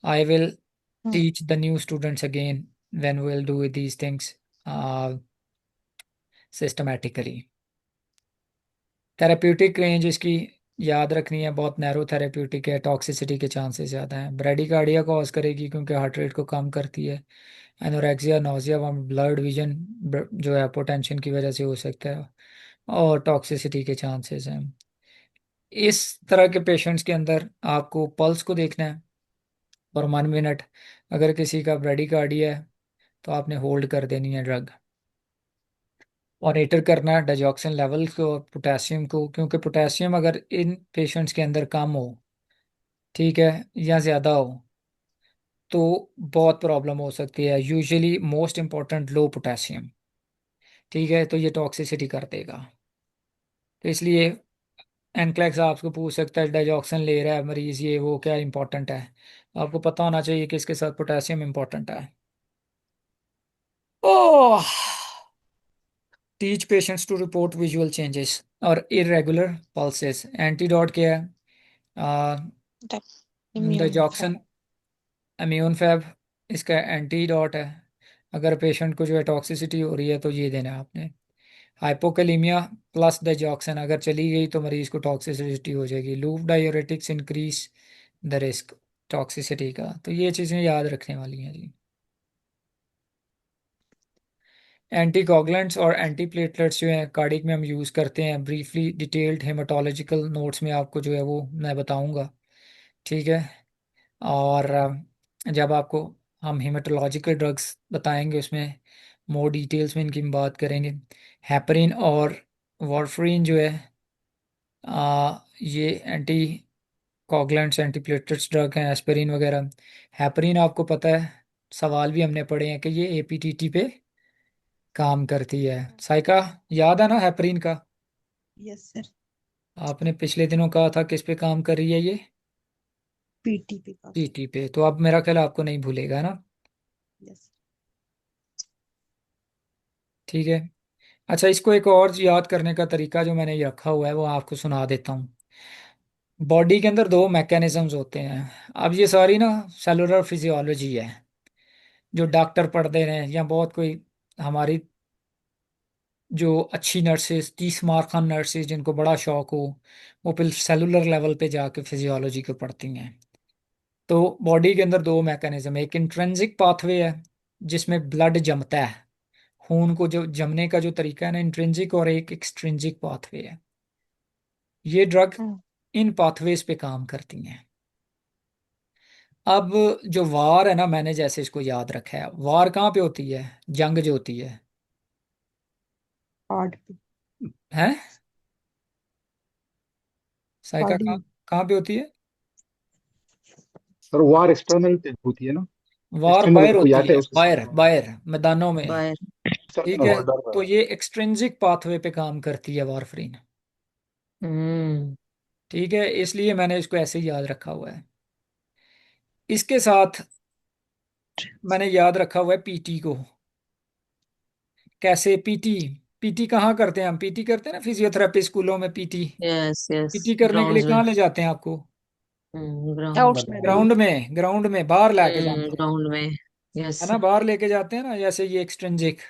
I will teach the new students again when we will do these things systematically. Therapeutic range इसकी याद रखनी है, बहुत नैरो थेरेप्यूटिक है, टॉक्सिसिटी के चांसेस ज़्यादा हैं। ब्रेडिकार्डिया कॉज करेगी क्योंकि हार्ट रेट को कम करती है। एनोरेक्सिया, नोजिया, ब्लड विजन जो है पोटेंशियल की वजह से हो सकता है, और टॉक्सिसिटी के चांसेस हैं। इस तरह के पेशेंट्स के अंदर आपको पल्स को देखना है और 1 मिनट, अगर किसी का ब्रेडिकार्डिया है तो आपने होल्ड कर देनी है ड्रग। मॉनिटर करना है डाइजॉक्सिन लेवल को और पोटेशियम को, क्योंकि पोटेशियम अगर इन पेशेंट्स के अंदर कम हो, ठीक है, या ज़्यादा हो तो बहुत प्रॉब्लम हो सकती है। यूजुअली मोस्ट इम्पॉर्टेंट लो पोटेशियम, ठीक है, तो ये टॉक्सिसिटी कर देगा। तो इसलिए एनक्लेक्स आपको पूछ सकता है डाइजॉक्सिन ले रहा है मरीज़, ये वो क्या इंपॉर्टेंट है, आपको पता होना चाहिए कि इसके साथ पोटेशियम इंपॉर्टेंट है। Oh, teach patients to report visual changes और इरेगुलर पल्सेस। एंटीडोट क्या है? इम्यून डाइजॉक्सिन इम्यून फैब इसका एंटीडोट है। अगर पेशेंट को जो है टॉक्सिसिटी हो रही है तो ये देना है आपने। हाइपोकैलीमिया प्लस डाइजॉक्सिन अगर चली गई तो मरीज को टॉक्सिसिटी हो जाएगी। Loop diuretics increase the risk toxicity का। तो ये चीज़ें याद रखने वाली हैं जी। एंटीकोगुलेंट्स और एंटीप्लेटलेट्स जो हैं कार्डिक में हम यूज़ करते हैं, ब्रीफली डिटेल्ड हेमाटोलॉजिकल नोट्स में आपको जो है वो मैं बताऊंगा, ठीक है। और जब आपको हम हेमाटोलॉजिकल ड्रग्स बताएंगे उसमें मोर डिटेल्स में इनकी हम बात करेंगे। हेपरिन और वारफरीन जो है ये एंटी कोगुलेंट्स एंटीप्लेटलेट्स ड्रग हैं, एस्पिरिन वगैरह। हेपरिन आपको पता है, सवाल भी हमने पढ़े हैं कि ये APTT पे काम करती है। साइका याद है ना हेपरिन का? Yes sir. आपने पिछले दिनों कहा था किस पे काम कर रही है ये? पीटी पे का। PT पे। तो अब मेरा ख्याल आपको नहीं भूलेगा ना, यस। ठीक है। अच्छा, इसको एक और याद करने का तरीका जो मैंने ये रखा हुआ है वो आपको सुना देता हूँ। बॉडी के अंदर दो मैकेनिज्म्स होते हैं। अब ये सारी ना सेलुलर फिजियोलॉजी है जो डॉक्टर पढ़ते रहे, या बहुत कोई हमारी जो अच्छी नर्सेज 30 मार्क खान नर्सेज जिनको बड़ा शौक हो, वो फिर सेलुलर लेवल पे जाके फिजियोलॉजी को पढ़ती हैं। तो बॉडी के अंदर दो मैकेनिज्म, एक इंट्रिंसिक पाथवे है जिसमें ब्लड जमता है, खून को जो जमने का जो तरीका है ना इंट्रिंसिक, और एक एक्सट्रिंसिक पाथवे है। ये ड्रग इन पाथवेज पे काम करती हैं। अब जो वार है ना, मैंने जैसे इसको याद रखा है, वार कहाँ पे होती है? जंग जो होती हार्ट पे। है साइका, बॉडी कहाँ में। कहाँ पे होती है? सर वार एक्सटर्नल होती है ना, वार एक्सटर्नल बाहर कोई होती आता है है, उसके बाहर सामने। बाहर मैदानों में, बाहर। ठीक एक्सटर्नल है। बॉर्डर तो पर। ये एक्सट्रिंसिक पाथवे पे काम करती है वारफरीन, हम्म। ठीक है, इसलिए मैंने इसको ऐसे ही याद रखा हुआ है। इसके साथ मैंने याद रखा हुआ है PT को। कैसे PT? PT कहाँ करते हैं हम? PT करते हैं ना फिजियोथेरेपी स्कूलों में। PT yes yes. PT करने के लिए ग्राउंड्स में। कहाँ ले जाते हैं आपको? ग्राउंड। आउट्स में भी। ग्राउंड में बाहर लाके जाते हैं, ग्राउंड में। यस है ना, बाहर लेके जाते हैं ना, जैसे ये एक्सट्रिंजिक,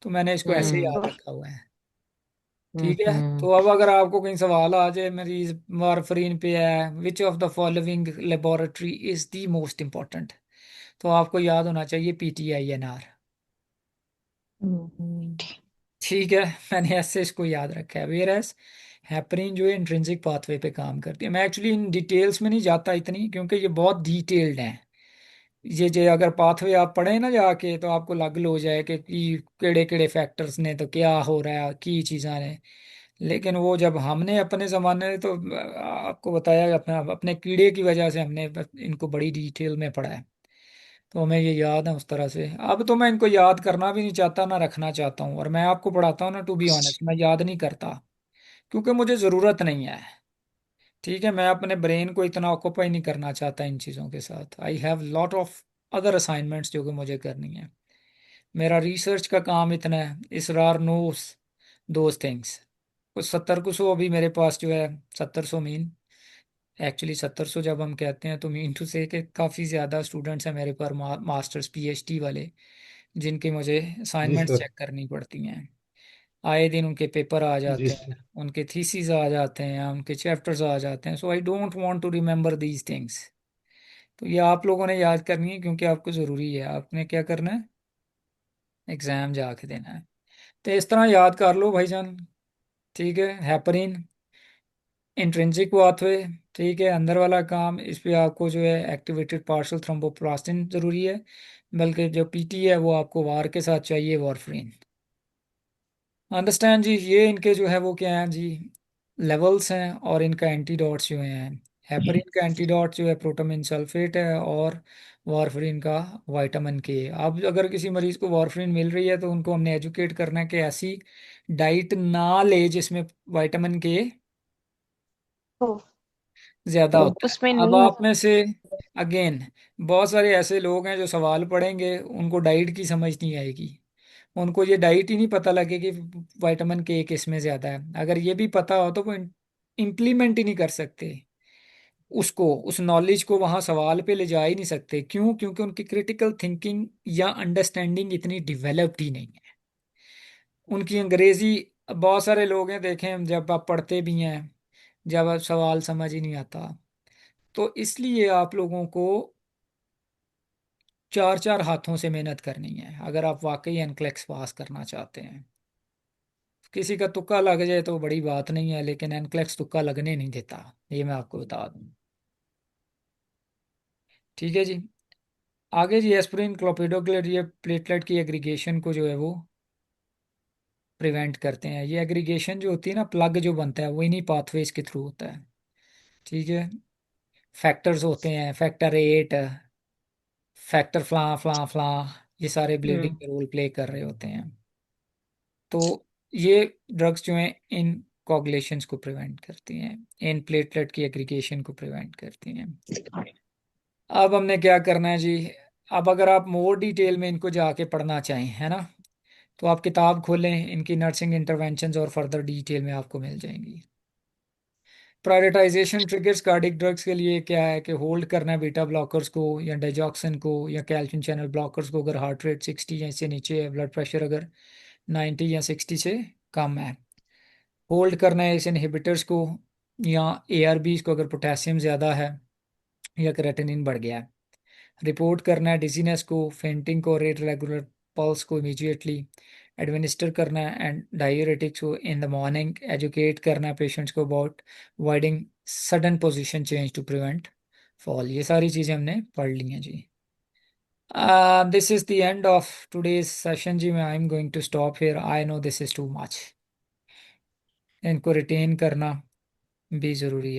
तो मैंने इसको ऐसे ही याद रखा हुआ है। ठीक है, तो अब अगर आपको कहीं सवाल आ जाए मरीज वारफरीन पे है, विच of the following laboratory is the most important, तो आपको याद होना चाहिए PTINR। ठीक है, मैंने ऐसे इसको याद रखा है। वेयर एज हेपरिन जो है इंट्रिंसिक पाथवे पे काम करती है। मैं एक्चुअली इन डिटेल्स में नहीं जाता इतनी, क्योंकि ये बहुत डिटेल्ड है। ये जो अगर पाथवे आप पढ़े ना जाके, तो आपको लग हो जाए कि केड़े केड़े फैक्टर्स ने तो क्या हो रहा है की चीज़ा ने। लेकिन वो जब हमने अपने ज़माने में, तो आपको बताया, अपना अपने कीड़े की वजह से हमने इनको बड़ी डिटेल में पढ़ा है, तो हमें ये याद है उस तरह से। अब तो मैं इनको याद करना भी नहीं चाहता, ना रखना चाहता हूँ। और मैं आपको पढ़ाता हूँ ना, टू बी ऑनेस्ट, मैं याद नहीं करता, क्योंकि मुझे ज़रूरत नहीं है। ठीक है, मैं अपने ब्रेन को इतना ऑक्यूपाई नहीं करना चाहता इन चीज़ों के साथ। I have lot of other assignments जो कि मुझे करनी है। मेरा रिसर्च का काम इतना है, इसरार नोस दोज थिंग्स। कुछ 70 को 100 अभी मेरे पास जो है, 70 100 मीन, एक्चुअली 70 100 जब हम कहते हैं तो मीन टू से कि काफ़ी ज़्यादा स्टूडेंट्स हैं मेरे पर, मास्टर्स PhD वाले, जिनकी मुझे जी असाइनमेंट्स सर। चेक करनी पड़ती हैं। आए दिन उनके पेपर आ जी जाते हैं, सर। उनके थीसिस आ जाते हैं, उनके चैप्टर्स आ जाते हैं। So I don't want to remember these things. तो ये आप लोगों ने याद करनी है, क्योंकि आपको ज़रूरी है। आपने क्या करना है, एग्ज़ाम जाके देना है। तो इस तरह याद कर लो भाईजान। ठीक है, हेपरिन इंट्रिंसिक पाथवे। ठीक है, अंदर वाला काम, इस पे आपको जो है एक्टिवेटेड पार्शियल थ्रोम्बोप्लास्टिन ज़रूरी है। बल्कि जो PT है वो आपको वार के साथ चाहिए, वारफरीन। अंडरस्टैंड जी। ये इनके जो है वो क्या हैं जी, लेवल्स हैं, और इनका एंटीडोट्स जो हैं। हेपरिन का एंटीडोट जो है प्रोटामिन सल्फेट है, और वारफरीन का विटामिन K। अब अगर किसी मरीज को वारफरीन मिल रही है, तो उनको हमने एजुकेट करना है कि ऐसी डाइट ना ले जिसमें विटामिन K ज्यादा होता है। उसमें अब नहीं आप में से अगेन बहुत सारे ऐसे लोग हैं जो सवाल पढ़ेंगे, उनको डाइट की समझ नहीं आएगी। उनको ये डाइट ही नहीं पता लगेगी विटामिन K किस में ज्यादा है। अगर ये भी पता हो तो वो इम्प्लीमेंट ही नहीं कर सकते उसको, उस नॉलेज को वहां सवाल पे ले जा ही नहीं सकते। क्यों? क्योंकि उनकी क्रिटिकल थिंकिंग या अंडरस्टैंडिंग इतनी डिवेलप्ड ही नहीं है। उनकी अंग्रेजी, बहुत सारे लोग हैं देखें, जब आप पढ़ते भी हैं, जब आप सवाल समझ ही नहीं आता। तो इसलिए आप लोगों को 4 4 हाथों से मेहनत करनी है, अगर आप वाकई एनक्लेक्स पास करना चाहते हैं। किसी का तुक्का लग जाए तो बड़ी बात नहीं है, लेकिन एनक्लेक्स तुक्का लगने नहीं देता, ये मैं आपको बता दूं। ठीक है जी। आगे जी, एस्पिरिन क्लोपिडोग्रेड ये प्लेटलेट की एग्रीगेशन को जो है वो प्रिवेंट करते हैं। ये एग्रीगेशन जो होती है ना, प्लग जो बनता है, वो इन्हीं पाथवेज के थ्रू होता है। ठीक है, फैक्टर्स होते हैं, फैक्टर 8, फैक्टर फला फला फला, ये सारे ब्लीडिंग में रोल प्ले कर रहे होते हैं। तो ये ड्रग्स जो हैं इन कोगुलेशंस को प्रिवेंट करती हैं, इन प्लेटलेट की एग्रीगेशन को प्रिवेंट करती हैं। अब हमने क्या करना है जी, अब अगर आप मोर डिटेल में इनको जाके पढ़ना चाहें, है ना, तो आप किताब खोलें, इनकी नर्सिंग इंटरवेंशंस और फर्दर डिटेल में आपको मिल जाएंगी। प्रायोरिटाइजेशन ट्रिगर्स कार्डिक ड्रग्स के लिए क्या है कि होल्ड करना है बीटा ब्लॉकर्स को, या डाइजॉक्सिन को, या कैल्शियम चैनल ब्लॉकर्स को, अगर हार्ट रेट 60 या इससे नीचे है, ब्लड प्रेशर अगर 90 या 60 से कम है। होल्ड करना है इस इनहिबिटर्स को, या ARBs को, अगर पोटेशियम ज़्यादा है या क्रेटिनिन बढ़ गया है। रिपोर्ट करना है डिजीनेस को, फेंटिंग को, रेगुलर पल्स को इमीडिएटली एडमिनिस्टर करना है, एंड डायूरेटिक्स को इन द मॉर्निंग। एजुकेट करना है पेशेंट्स को about avoiding sudden position change to prevent fall. ये सारी चीज़ें हमने पढ़ ली हैं जी। This is the end of today's session जी। मैं I am going to stop here, I know this is too much. इनको रिटेन करना भी ज़रूरी है।